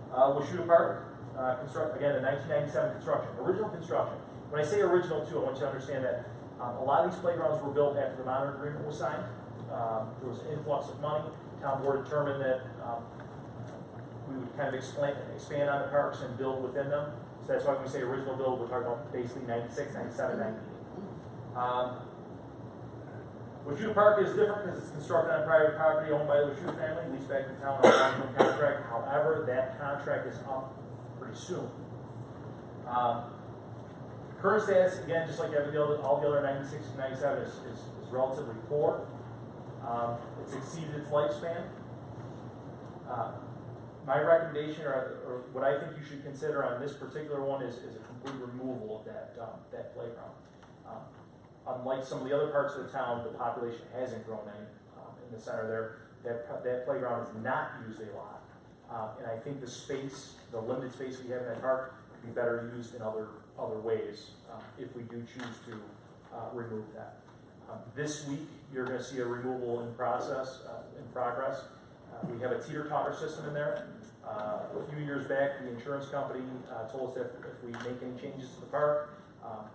S6: Lachute Park, again, the 1997 construction, original construction. When I say original too, I want you to understand that a lot of these playgrounds were built after the Monterey Agreement was signed. There was an influx of money. Town board determined that we would kind of expand on the parks and build within them. So that's why when we say original build, we're talking about basically 96, 97, 98. Lachute Park is different because it's constructed on private property owned by the Lachute family, leased back to the town on a long-term contract. However, that contract is up pretty soon. Current status, again, just like all the other 96 to 97 is relatively poor. It's exceeded its lifespan. My recommendation, or what I think you should consider on this particular one, is a complete removal of that playground. Unlike some of the other parts of the town, the population hasn't grown any in the center there. That playground is not used a lot. And I think the space, the limited space we have in that park, could be better used in other ways if we do choose to remove that. This week, you're going to see a removal in progress. We have a teeter-totter system in there. A few years back, the insurance company told us that if we make any changes to the park,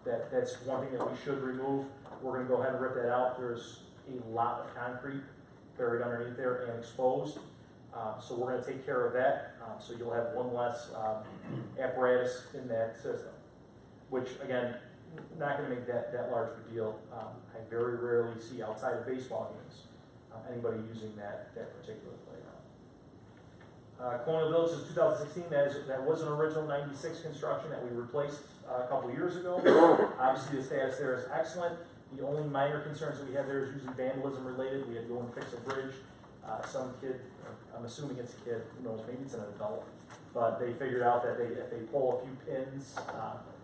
S6: that's one thing that we should remove. We're going to go ahead and rip that out. There's a lot of concrete buried underneath there and exposed. So we're going to take care of that. So you'll have one less apparatus in that system, which again, not going to make that large of a deal. I very rarely see outside of baseball games anybody using that particular playground. Colonial Village is 2016. That was an original 96 construction that we replaced a couple years ago. Obviously, the status there is excellent. The only minor concerns that we have there is usually vandalism related. We had to go and fix a bridge. Some kid, I'm assuming it's a kid, who knows, maybe it's an adult, but they figured out that if they pull a few pins,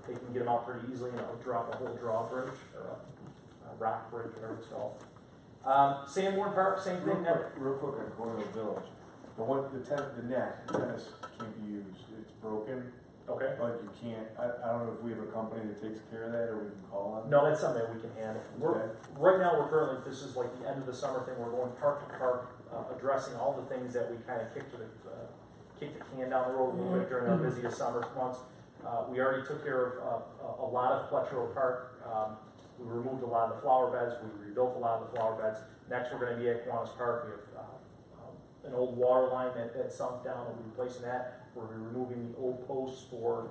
S6: they can get them out pretty easily, drop a whole drawbridge, or a rock bridge, whatever it's called. Sanborn Park, same thing.
S2: Real quick on Colonial Village. The net, tennis can't be used. It's broken.
S6: Okay.
S2: Like you can't, I don't know if we have a company that takes care of that or we can call on.
S6: No, that's something that we can handle. Right now, we're currently, this is like the end of the summer thing, we're going park to park, addressing all the things that we kind of kicked the can down the road a little bit during our busiest summer months. We already took care of a lot of Pletcher Park. We removed a lot of the flower beds. We rebuilt a lot of the flower beds. Next, we're going to be at Kiwanis Park. We have an old water line that sunk down, and we're replacing that. We're removing the old posts for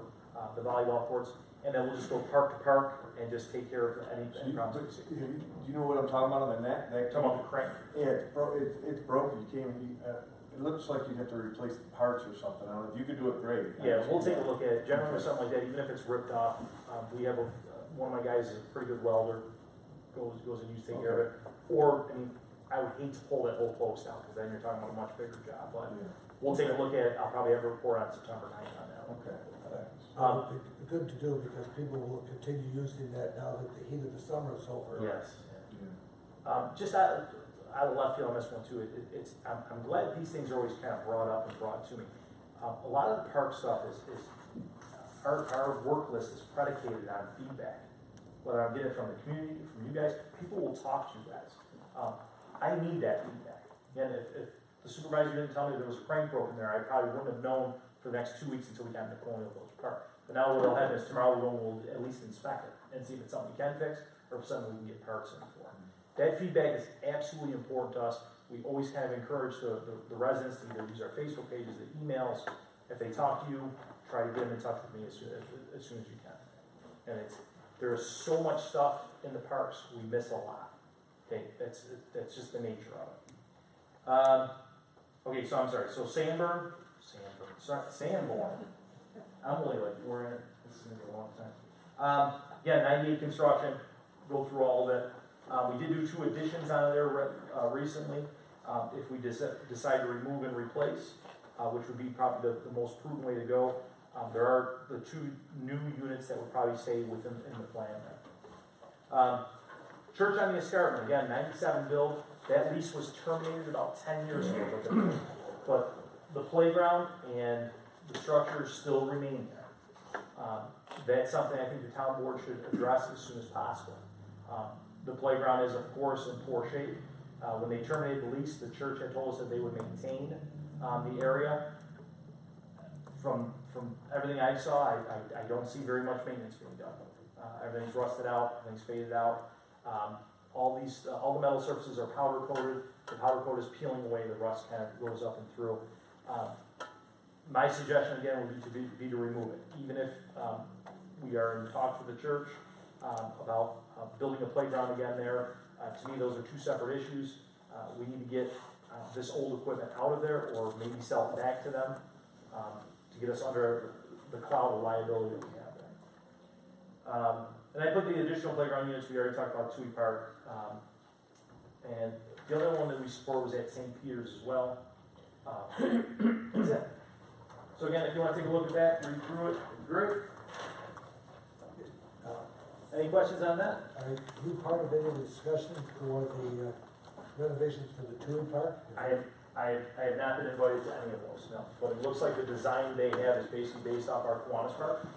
S6: the volleyball courts, and then we'll just go park to park and just take care of any problems.
S2: Do you know what I'm talking about on the net?
S6: Talking about the crank?
S2: Yeah, it's broken. You can't. It looks like you'd have to replace the parts or something. I don't know. If you could do it, great.
S6: Yeah, we'll take a look at it. Generally, with something like that, even if it's ripped off, we have one of my guys is a pretty good welder. Goes and you take care of it. Or I would hate to pull that whole post out because then you're talking about a much bigger job. But we'll take a look at it. I'll probably have a report on September 9th on that one.
S2: Okay.
S12: Good to do because people will continue using that now that the heat of the summer is over.
S6: Yes. Just out of left field on this one too. I'm glad these things are always kind of brought up and brought to me. A lot of the park stuff is our work list is predicated on feedback. Whether I'm getting it from the community, from you guys, people will talk to you guys. I need that feedback. Again, if the supervisor didn't tell me there was a crank broken there, I probably wouldn't have known for the next 2 weeks until we got into Colonial Village Park. But now what will happen is tomorrow we'll at least inspect it and see if it's something we can fix or if something we can get parts in for. That feedback is absolutely important to us. We always kind of encourage the residents to either use our Facebook pages, the emails, If they talk to you, try to get them in touch with me as soon as you can. And there's so much stuff in the parks, we miss a lot. Okay, that's just the nature of it. Okay, so I'm sorry, so Sanborn, I'm only like 4 in it, this is gonna be a long time. Again, 98 construction, go through all of it. We did do 2 additions on there recently. If we decide to remove and replace, which would be probably the most prudent way to go, there are the 2 new units that would probably stay within the plan there. Church on the Escarpment, again, 97 build. That lease was terminated about 10 years ago, but the playground and the structures still remain there. That's something I think the town board should address as soon as possible. The playground is, of course, in poor shape. When they terminated the lease, the church had told us that they would maintain the area. From everything I saw, I don't see very much maintenance being done. Everything's rusted out, everything's faded out. All the metal surfaces are powder coated. The powder coat is peeling away. The rust kind of goes up and through. My suggestion again would be to remove it, even if we are in talks with the church about building a playground again there. To me, those are 2 separate issues. We need to get this old equipment out of there, or maybe sell it back to them to get us under the cloud of liability that we have there. And I put the additional playground units. We already talked about Tui Park, and the other one that we support was at St. Peter's as well. That's it. So again, if you want to take a look at that, read through it, great. Any questions on that?
S12: Are you part of any of the discussion for the renovations for the Tui Park?
S6: I have not been invited to any of those, no. But it looks like the design they have is basically based off our Kiwanis Park.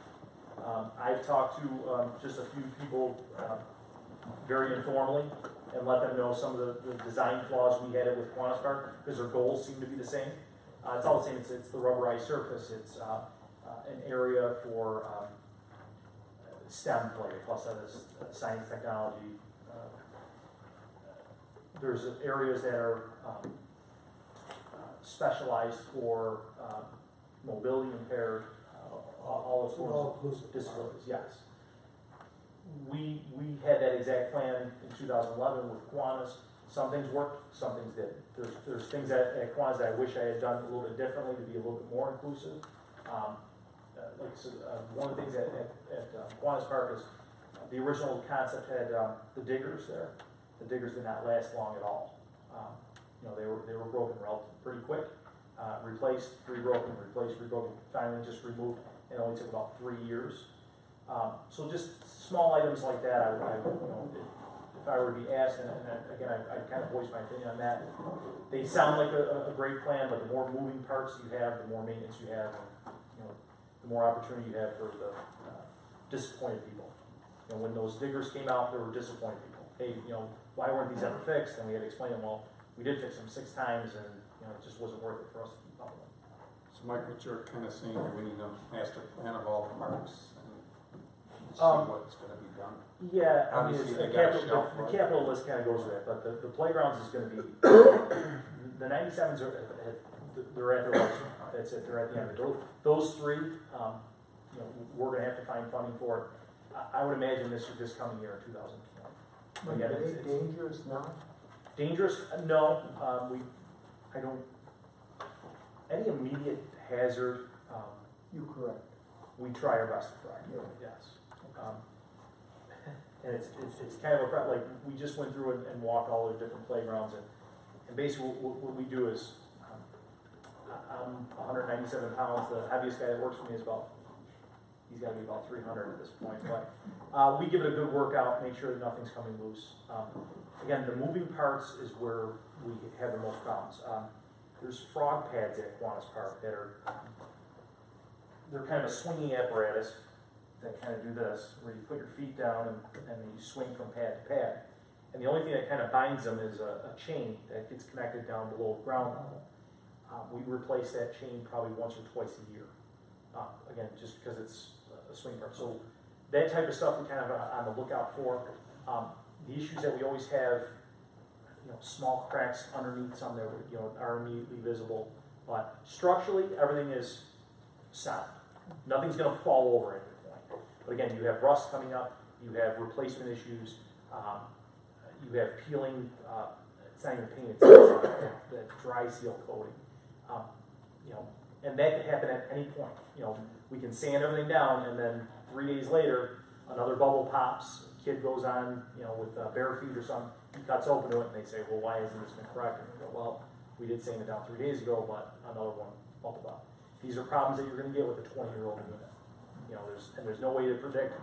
S6: I've talked to just a few people very informally and let them know some of the design flaws we had with Kiwanis Park, because their goals seem to be the same. It's all the same. It's the rubberized surface. It's an area for STEM play, plus that is science, technology. There's areas that are specialized for mobility impaired, all those forms of disabilities. Yes. We had that exact plan in 2011 with Kiwanis. Some things worked, some things didn't. There's things at Kiwanis that I wish I had done a little bit differently to be a little bit more inclusive. One of the things at Kiwanis Park is the original concept had the diggers there. The diggers did not last long at all. They were broken pretty quick. Replaced, rebroken, replaced, rebroken. Finally, just removed. It only took about 3 years. So just small items like that. If I were to be asked, and again, I kind of voiced my opinion on that. They sound like a great plan, but the more moving parts you have, the more maintenance you have, the more opportunity you have for the disappointed people. When those diggers came out, there were disappointed people. Hey, why weren't these ever fixed? And we had to explain them, well, we did fix them 6 times, and it just wasn't worth it for us to keep up with them.
S18: So Mike, what you're kind of saying, we need a master plan of all the parks and see what's going to be done.
S6: Yeah, I mean,
S18: Obviously,
S6: the
S18: they got a shelf
S6: capital list kind of goes with that, but the playgrounds is going to be, the 97s they're at their lowest. That's it, they're at the end of it. Those 3, we're going to have to find funding for it. I would imagine this coming year in 2020. Again,
S3: Are they dangerous now?
S6: Dangerous? No. I don't. Any immediate hazard,
S3: You correct.
S6: we try our best to correct.
S3: Yeah.
S6: Yes. And it's kind of like we just went through and walked all the different playgrounds, and basically what we do is, I'm 197 pounds. The heaviest guy that works for me is he's got to be about 300 at this point. But we give it a good workout, make sure that nothing's coming loose. Again, the moving parts is where we have the most problems. There's frog pads at Kiwanis Park that are, they're kind of a swinging apparatus that kind of do this, where you put your feet down and you swing from pad to pad. And the only thing that kind of binds them is a chain that gets connected down below ground level. We replace that chain probably once or twice a year. Again, just because it's a swing part. So that type of stuff we kind of are on the lookout for. The issues that we always have, small cracks underneath some that are immediately visible. But structurally, everything is sound. Nothing's gonna fall over at any point. But again, you have rust coming up, you have replacement issues, you have peeling, it's not even paint, it's that dry seal coating. You know, and that could happen at any point. You know, we can sand everything down, and then 3 days later, another bubble pops, kid goes on, you know, with bare feet or something, he cuts open to it, and they say, well, why hasn't this been corrected? And we go, well, we did sand it down 3 days ago, but another one bubbled up. These are problems that you're gonna get with a 20-year-old unit. You know, there's no way to predict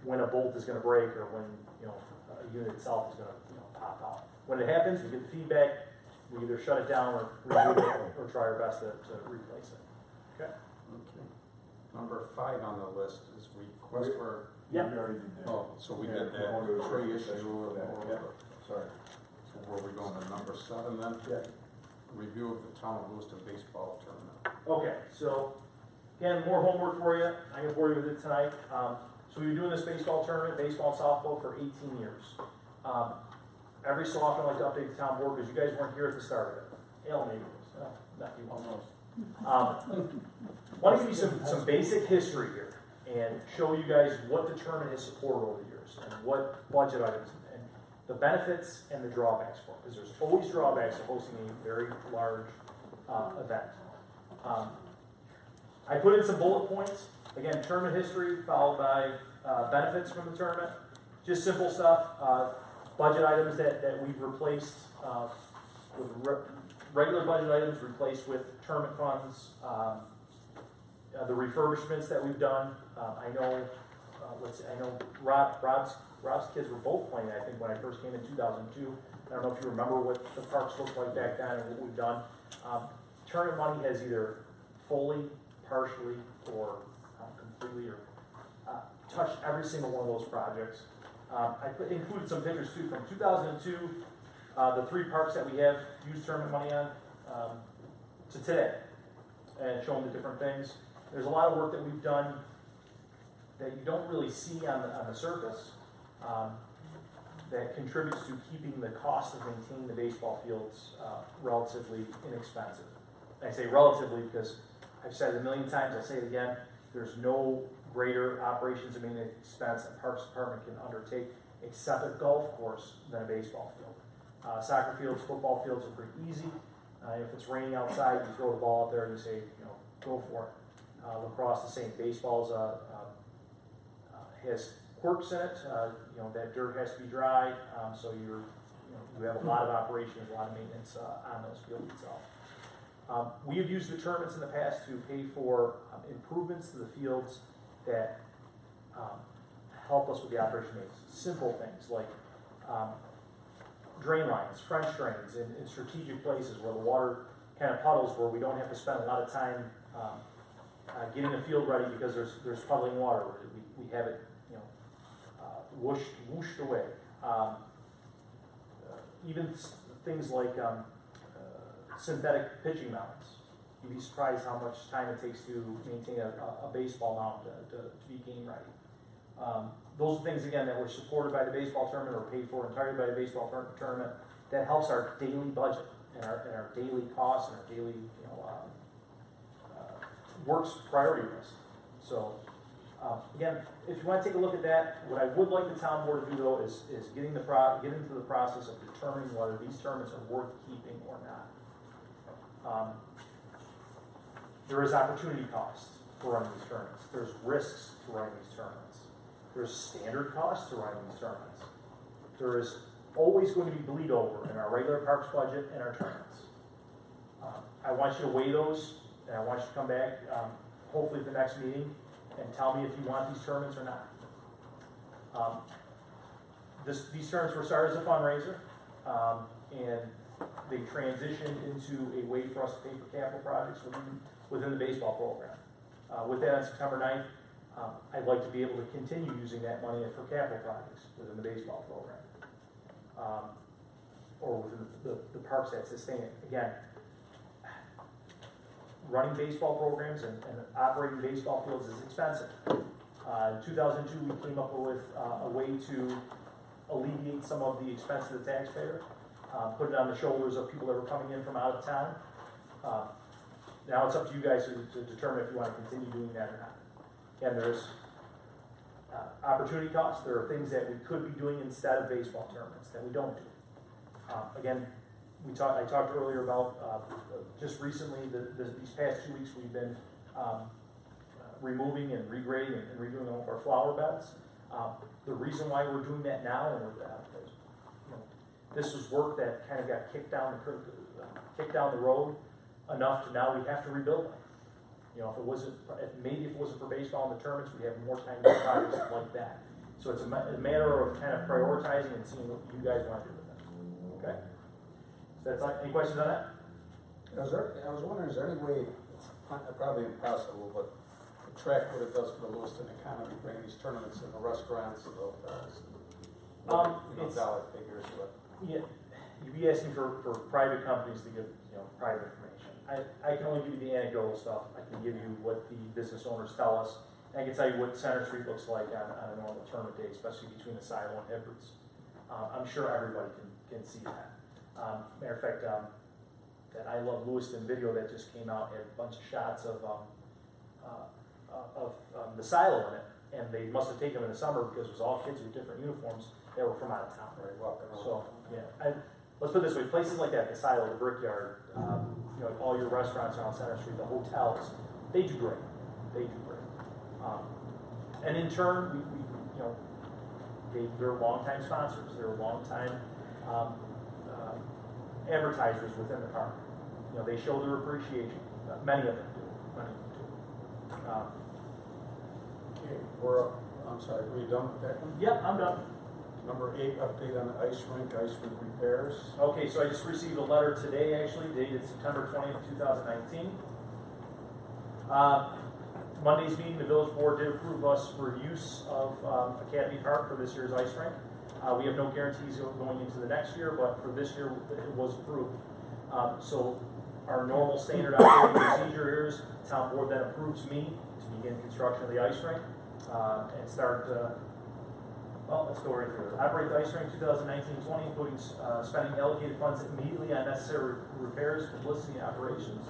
S6: when a bolt is gonna break or when, you know, a unit itself is gonna, you know, pop out. When it happens, we get the feedback, we either shut it down or remove it or try our best to replace it. Okay?
S18: Okay. Number 5 on the list is request for.
S6: Yeah.
S2: We already did that.
S18: Oh, so we did
S2: Yeah, we'll go
S18: that
S2: to
S18: tree
S2: executive
S18: issue.
S2: session for that. Sorry.
S18: So where are we going to number 7 then?
S2: Yeah.
S18: Review of the town of Lewiston baseball tournament.
S6: Okay, so again, more homework for you. I'm gonna bore you with it tonight. So we've been doing this baseball tournament, baseball and softball, for 18 years. Every so often I like to update the town board because you guys weren't here at the start of it. Al maybe was, not you almost. Want to give you some basic history here and show you guys what the tournament has supported over the years and what budget items and the benefits and the drawbacks for it, because there's always drawbacks of hosting a very large event. I put in some bullet points. Again, tournament history followed by benefits from the tournament. Just simple stuff. Budget items that we've replaced with regular budget items replaced with tournament funds. The refurbishments that we've done. I know Rob's kids were both playing, I think, when I first came in 2002. I don't know if you remember what the parks looked like back then and what we've done. Tournament money has either fully, partially, or completely touched every single one of those projects. I included some pictures too from 2002, the 3 parks that we have used tournament money on, to today, and show them the different things. There's a lot of work that we've done that you don't really see on the surface that contributes to keeping the cost of maintaining the baseball fields relatively inexpensive. And I say relatively because I've said it a million times, I'll say it again, there's no greater operations and maintenance expense a Parks Department can undertake except a golf course than a baseball field. Soccer fields, football fields are pretty easy. If it's raining outside, you throw the ball out there and you say, you know, go for it. Lacrosse, the same. Baseball's has quirks in it. You know, that dirt has to be dry, so you have a lot of operations, a lot of maintenance on those fields itself. We have used the tournaments in the past to pay for improvements to the fields that help us with the operation maintenance. Simple things like drain lines, French drains in strategic places where the water kind of puddles, where we don't have to spend a lot of time getting a field ready because there's puddling water. We have it, you know, whooshed away. Even things like synthetic pitching mounts. You'd be surprised how much time it takes to maintain a baseball mount to be game ready. Those are things, again, that were supported by the baseball tournament or paid for entirely by the baseball tournament. That helps our daily budget and our daily costs and our daily, you know, works priority list. So, again, if you want to take a look at that, what I would like the town board to do, though, is get into the process of determining whether these tournaments are worth keeping or not. There is opportunity cost for running these tournaments. There's risks to running these tournaments. There's standard costs to running these tournaments. There is always going to be bleed over in our regular parks budget and our tournaments. I want you to weigh those, and I want you to come back, hopefully at the next meeting, and tell me if you want these tournaments or not. These tournaments were started as a fundraiser, and they transitioned into a way for us to pay for capital projects within the baseball program. With that, on September 9th, I'd like to be able to continue using that money for capital projects within the baseball program, or within the parks that sustain it. Again, running baseball programs and operating baseball fields is expensive. In 2002, we came up with a way to alleviate some of the expense to the taxpayer, put it on the shoulders of people that were coming in from out of town. now it's up to you guys to determine if you want to continue doing that or not. Again, there's opportunity costs. There are things that we could be doing instead of baseball tournaments that we don't do. Again, I talked earlier about just recently, these past 2 weeks, we've been removing and regrading and redoing all of our flower beds. The reason why we're doing that now, and this was work that kind of got kicked down the road enough to now we have to rebuild them. You know, if it wasn't for baseball and the tournaments, we'd have more time to do projects like that. So it's a matter of kind of prioritizing and seeing what you guys want to do with it. Okay? So that's any questions on that?
S18: I was wondering, is there any way, it's probably impossible, but to track what it does for the Lewiston economy, bring these tournaments in the restaurants, dollar figures, but.
S6: Yeah, you'd be asking for private companies to give, private information. I can only give you the anecdotal stuff. I can give you what the business owners tell us. I can tell you what Center Street looks like on a normal tournament day, especially between the silo and Edwards. I'm sure everybody can see that. Matter of fact, that I Love Lewiston video that just came out had a bunch of shots of the silo in it, and they must have taken them in the summer because it was all kids with different uniforms that were from out of town.
S18: Right, walking around.
S6: So, yeah, let's put it this way, places like that, the silo, the Brickyard, all your restaurants around Center Street, the hotels, they do great. They do great. And in turn, they're longtime sponsors. They're longtime advertisers within the park. They show their appreciation. Many of them do.
S18: Okay, I'm sorry, were you done with that one?
S6: Yep, I'm done.
S18: Number 8, update on the ice rink repairs.
S6: Okay, so I just received a letter today, actually, dated September 20th, 2019. Monday's meeting, the village board did approve us for use of Academy Park for this year's ice rink. We have no guarantees going into the next year, but for this year, it was approved. So our normal standard operating procedure here is town board then approves me to begin construction of the ice rink and start. Let's go right through it. Operate the ice rink 2019-20, including spending allocated funds immediately on necessary repairs, publicity, and operations.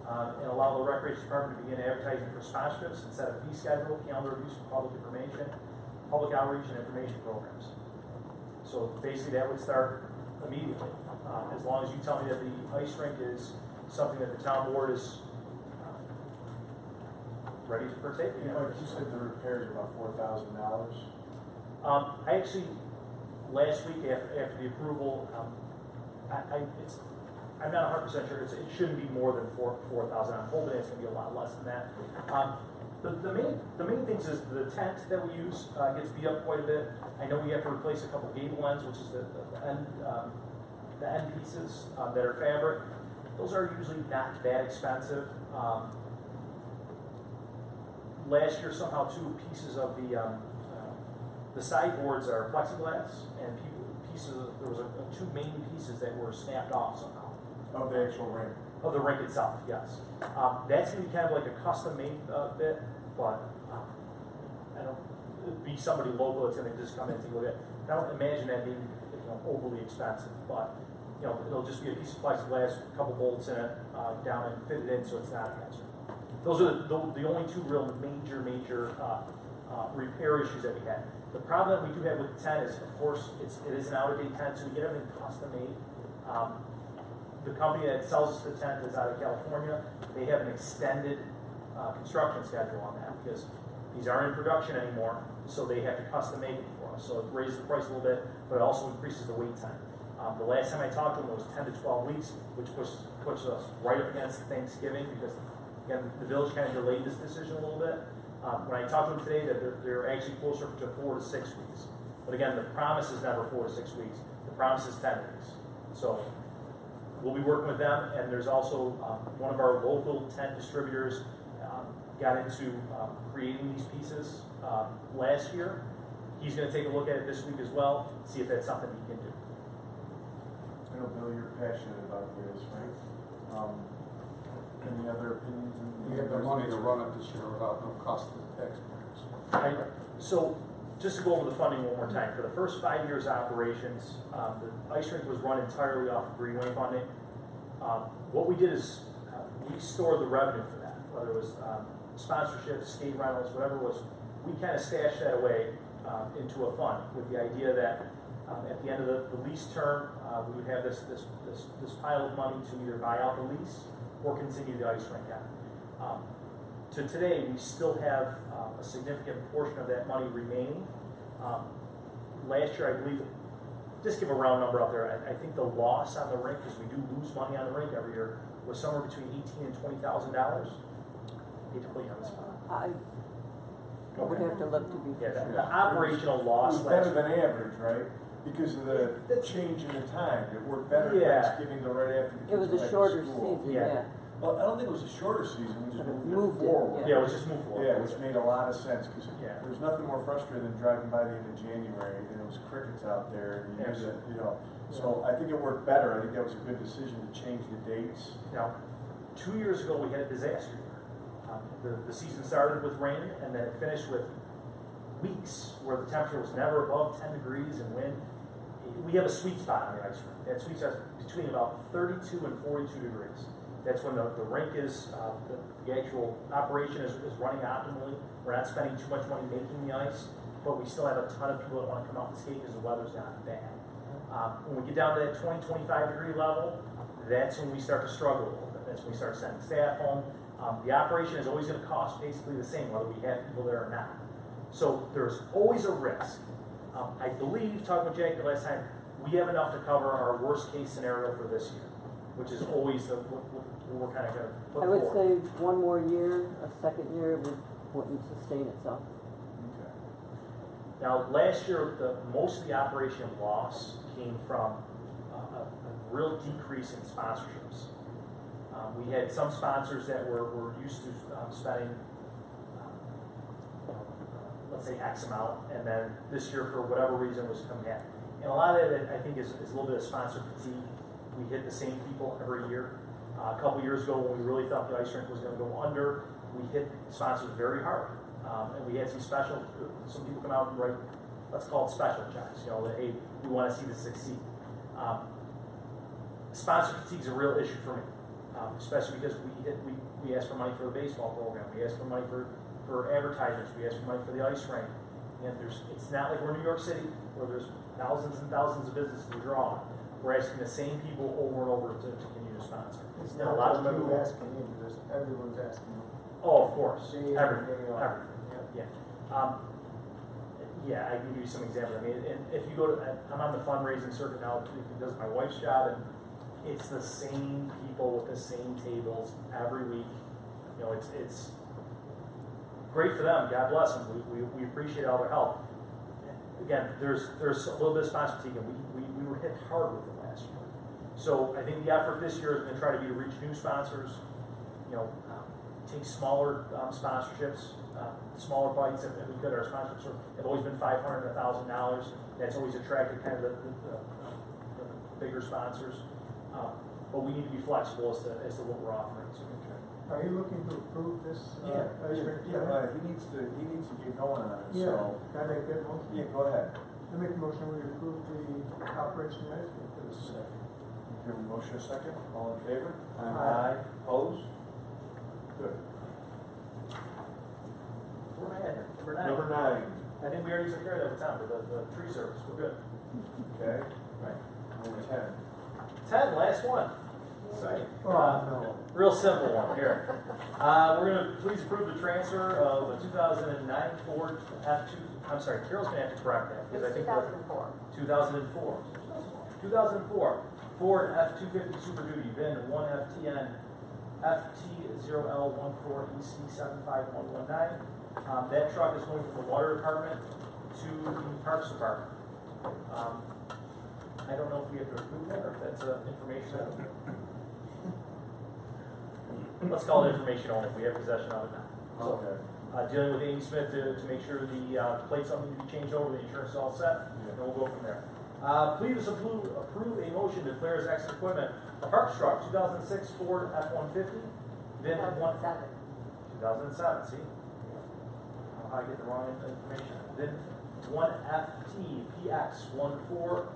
S6: And allow the Recreation Department to begin advertising for sponsorships and set a fee schedule, calendar of use for public information, public outreach, and information programs. So basically that would start immediately. As long as you tell me that the ice rink is something that the town board is ready to partake in.
S2: Like you said, the repairs are about $4,000.
S6: I actually, last week after the approval, I'm not 100% sure. It shouldn't be more than 4,000. I'm hoping it's going to be a lot less than that. The main things is the tent that we use gets beat up quite a bit. I know we have to replace a couple gable ends, which is the end pieces that are fabric. Those are usually not that expensive. Last year, somehow, 2 pieces of the sideboards are plexiglass, and there was 2 main pieces that were snapped off somehow.
S2: Of the actual rink?
S6: Of the rink itself, yes. That's going to be kind of like a custom-made bit, but it'd be somebody local that's going to just come in and take a look at it. I don't imagine that being overly expensive, but it'll just be a piece of plexiglass, a couple bolts in it, down and fit it in so it's not a hazard. Those are the only 2 real major repair issues that we had. The problem that we do have with the tent is, of course, it is an out-of-date tent, so we get everything custom-made. The company that sells us the tent is out of California. They have an extended construction schedule on that because these aren't in production anymore, so they have to custom make it for us. So it raises the price a little bit, but it also increases the wait time. The last time I talked to them, it was 10 to 12 weeks, which puts us right up against Thanksgiving because, again, the village kind of delayed this decision a little bit. When I talked to them today, that they're actually closer to 4 to 6 weeks. But again, the promise is never 4 to 6 weeks. The promise is 10 weeks. So we'll be working with them, and there's also one of our local tent distributors got into creating these pieces last year. He's going to take a look at it this week as well, see if that's something he can do.
S2: I know, Bill, you're passionate about this, right? Any other opinions?
S18: We have the money to run it this year without no cost to the taxpayers.
S6: So, just to go over the funding one more time, for the first 5 years of operations, the ice rink was run entirely off of Greenway funding. What we did is we store the revenue for that, whether it was sponsorships, skate rentals, whatever it was. We kind of stash that away into a fund with the idea that at the end of the lease term, we would have this pile of money to either buy out the lease or continue the ice rink on. To today, we still have a significant portion of that money remaining. Last year, I believe, just give a round number out there, I think the loss on the rink, because we do lose money on the rink every year, was somewhere between $18,000 and $20,000. Hate to put you on the spot.
S15: I would have to look to be.
S6: Yeah, the operational loss.
S2: It was better than average, right? Because of the change in the time. It worked better Thanksgiving to right after the kids
S15: It was
S2: went
S15: a
S2: back to
S15: shorter
S2: school.
S15: season, yeah.
S2: Well, I don't think it was a shorter season, we just moved it
S15: Moved it,
S2: forward.
S6: Yeah, it was just moved forward.
S2: Yeah, which made a lot of sense, because
S6: Yeah.
S2: there's nothing more frustrating than driving by the end of January, and it was crickets out there, and you use it, you know. So I think it worked better, I think that was a good decision to change the dates.
S6: Now, 2 years ago, we had a disaster year. The season started with rain, and then it finished with weeks where the temperature was never above 10 degrees and wind. We have a sweet spot on the ice rink. That sweet spot is between about 32 and 42 degrees. That's when the rink is, the actual operation is running optimally. We're not spending too much money making the ice, but we still have a ton of people that want to come out and skate because the weather's not bad. When we get down to that 20, 25 degree level, that's when we start to struggle a little bit. That's when we start sending staff home. The operation is always going to cost basically the same, whether we have people there or not. So there's always a risk. I believe, talking with Jacob last time, we have enough to cover our worst case scenario for this year, which is always what we're kind of going to put
S15: I would
S6: forward.
S15: say one more year, a second year wouldn't sustain itself.
S2: Okay.
S6: Now, last year, most of the operation loss came from a real decrease in sponsorships. We had some sponsors that were used to spending, let's say X amount, and then this year, for whatever reason, was coming in. And a lot of it, I think, is a little bit of sponsor fatigue. We hit the same people every year. A couple years ago, when we really thought the ice rink was going to go under, we hit sponsors very hard. And we had some people come out and write, let's call it special checks, you know, that, hey, we want to see this succeed. Sponsor fatigue is a real issue for me, especially because we ask for money for the baseball program, we ask for money for advertisers, we ask for money for the ice rink. And it's not like we're New York City, where there's thousands and thousands of businesses to draw on. We're asking the same people over and over to continue to sponsor.
S3: It's
S6: And
S3: not
S6: a lot
S3: just
S6: of
S3: you
S6: people,
S3: asking you, there's everyone's asking you.
S6: oh, of course,
S3: See,
S6: everything.
S3: yeah.
S6: Yeah. Yeah, I can give you some examples. I mean, and if you go to, I'm on the fundraising circuit now, because my wife's job, and it's the same people with the same tables every week. You know, it's great for them. God bless them. We appreciate all their help. Again, there's a little bit of sponsor fatigue, and we were hit hard with it last year. So I think the effort this year is going to try to be to reach new sponsors. You know, take smaller sponsorships, smaller bites if we could. Our sponsorships have always been $500 to $1,000. That's always attracted kind of the bigger sponsors. But we need to be flexible as to what we're offering. So,
S3: Are you looking to approve this?
S2: He needs to get going on it,
S3: Yeah,
S2: so.
S3: can I make that motion?
S2: Yeah, go ahead.
S3: I make a motion, we approve the operation ice rink for this second.
S2: Give a motion a second, all in favor?
S3: Aye.
S2: Opposed? Good.
S6: we're ahead. Number 9.
S2: Number 9,
S6: I think we already took care of that time, but the tree service, we're good.
S2: okay,
S6: Right.
S2: number 10.
S6: 10, last one. Exciting.
S3: Oh, no.
S6: Real simple one here. We're going to please approve the transfer of a 2009 Ford F2. I'm sorry, Carol's going to have to correct that because I think
S11: 2004.
S6: 2004. 2004 Ford F250 Super Duty VIN 1FTN FT0L14EC75119. That truck is going from the water department to the parks department. I don't know if we have to approve that or if that's information. Let's call it information only. We have possession of it now. So,
S2: Okay.
S6: dealing with Amy Smith to make sure the plates don't need to be changed over, the insurance is all set, and we'll go from there. Please approve a motion to declare as extra equipment a Parks truck 2006 Ford F-150. VIN
S11: 2007.
S6: 2007, see? I don't know how I get the wrong information. VIN 1FT PX14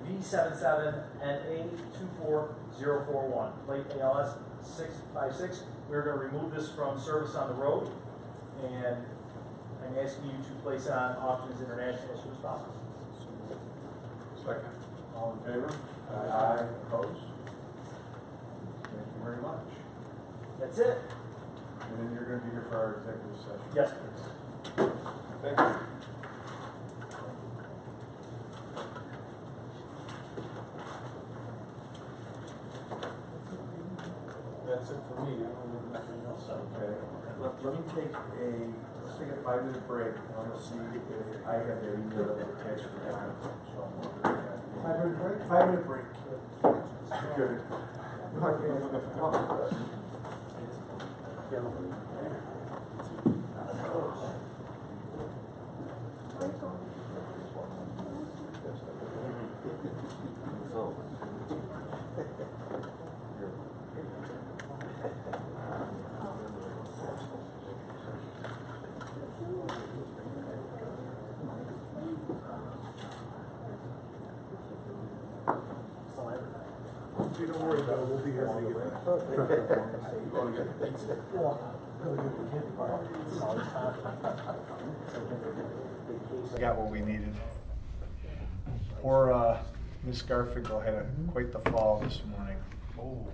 S6: V77NA24041, plate ALS 656. We're going to remove this from service on the road, and I'm asking you to place it on Auctions International as soon as possible.
S2: Second. All in favor? Aye. Opposed? Thank you very much.
S6: That's it.
S2: And then you're gonna be here for our executive session.
S6: Yes, please.
S2: Thank you.
S18: That's it for me, I don't have nothing else.
S2: Okay. Let me take let's take a 5-minute break, and I'm gonna see if I have that email that attached to that.
S3: 5-minute break?
S2: 5-minute break. Good.
S5: Don't worry about it, we'll be here when you get back.
S18: You wanna get the pizza?
S2: We got what we needed. Poor Miss Garfinkel had quite the fall this morning. Oh.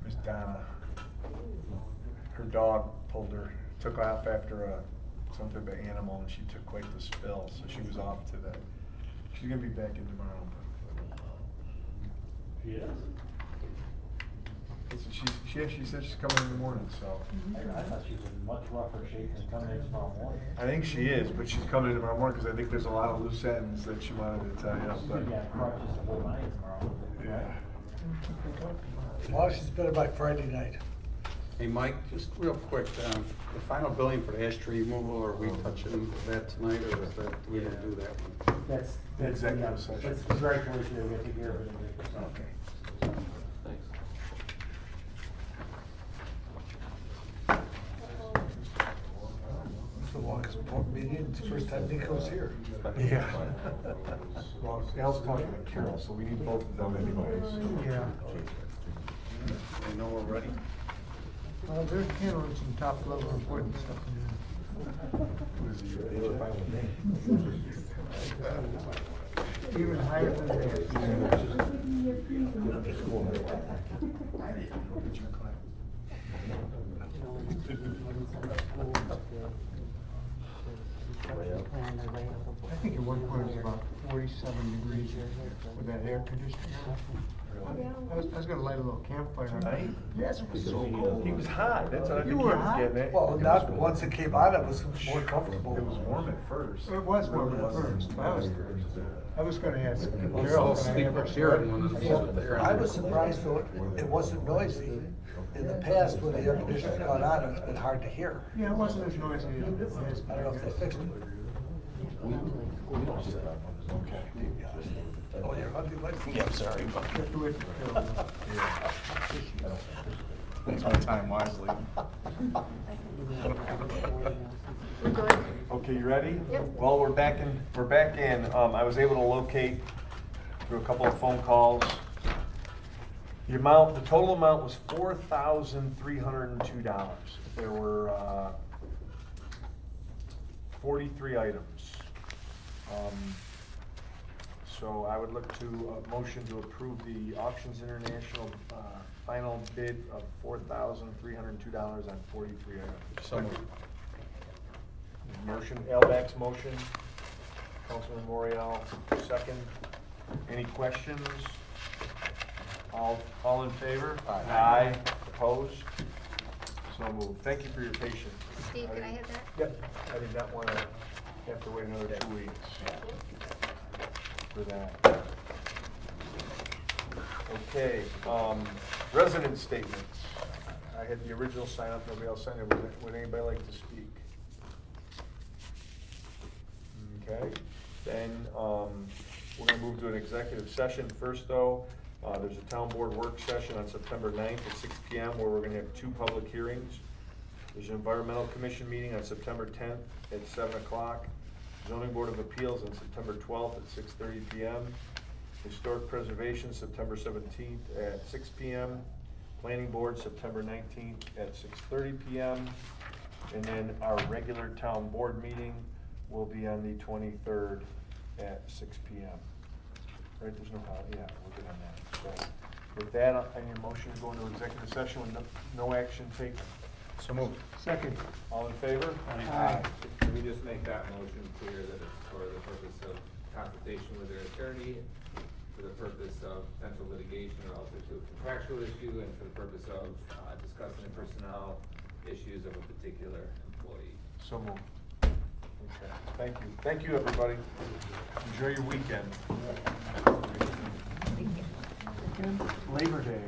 S2: Miss Donna. Her dog pulled her, took off after some type of animal, and she took quite the spill, so she was off today. She's gonna be back in tomorrow.
S6: Yes.
S2: She said she's coming in the morning, so.
S6: I thought she was in much rougher shape than coming in tomorrow morning.
S2: I think she is, but she's coming in tomorrow morning because I think there's a lot of loose ends that she wanted to tie up.
S6: She's gonna be on crutches the whole night tomorrow.
S2: Yeah.
S12: Well, she's better by Friday night.
S18: Hey, Mike, just real quick, the final billing for the ash tree removal, are we touching that tonight, or is that, we didn't do that one?
S6: That's
S2: Executive session.
S6: It's very clear today, we have to hear it.
S2: Okay.
S19: Thanks.
S12: It's the longest board meeting, it's the first time Nico's here.
S2: Yeah. Well, Al's talking to Carol, so we need both of them anyways.
S3: Yeah.
S18: They know we're ready?
S3: They're handling some top level important stuff even higher than I think at one point it was about 47 degrees with that air conditioner. I was gonna light a little campfire.
S2: Tonight?
S3: Yes, it was so cold.
S2: He was hot, that's what I
S3: You
S2: think he
S3: were
S2: was
S3: hot?
S2: getting at.
S12: Well, not, once it came on, it was more comfortable.
S2: It was warm at first.
S3: It was warm at first. I was gonna ask
S18: Well,
S3: Carol,
S18: so
S3: can I
S18: sleep
S3: have her
S18: up here
S3: share?
S18: and one of these with the air.
S12: I was surprised though, it wasn't noisy. In the past, when the air conditioner's gone on, it's been hard to hear.
S3: Yeah, it wasn't as noisy as it is.
S12: I don't know if they fixed it.
S19: We don't set up.
S12: Okay. Oh, you're hunting license?
S19: Yeah, I'm sorry.
S3: Just do it for Carol.
S2: Takes my time wisely. Okay, you ready?
S11: Yep.
S2: Well, we're back in. I was able to locate through a couple of phone calls. The total amount was $4,302. There were 43 items. So I would look to a motion to approve the Auctions International final bid of $4,302 on 43 items.
S18: So moved.
S2: Motion, Alback's motion, Councilman Morreale, second. Any questions? All in favor? Aye. Opposed? So moved. Thank you for your patience.
S11: Steve, can I have that?
S2: Yep, I did not want to have to wait another 2 weeks for that. Okay, resident statements. I had the original sign up, nobody else signed it. Would anybody like to speak? Okay, then we're gonna move to an executive session first though. There's a town board work session on September 9th at 6 p.m. where we're gonna have 2 public hearings. There's an environmental commission meeting on September 10th at 7 o'clock. Zoning Board of Appeals on September 12th at 6:30 p.m. Historic Preservation, September 17th at 6 p.m. Planning Board, September 19th at 6:30 p.m. And then our regular town board meeting will be on the 23rd at 6 p.m. Right, there's no, yeah, we're good on that. So with that, I need a motion to go into executive session with no action taken.
S14: So moved.
S3: Second.
S2: All in favor?
S3: Aye.
S1: Can we just make that motion clear that it's for the purpose of consultation with their attorney, for the purpose of potential litigation relative to a contractual issue, and for the purpose of discussing the personnel issues of a particular employee?
S2: So moved. Okay, thank you. Thank you, everybody. Enjoy your weekend. Labor Day.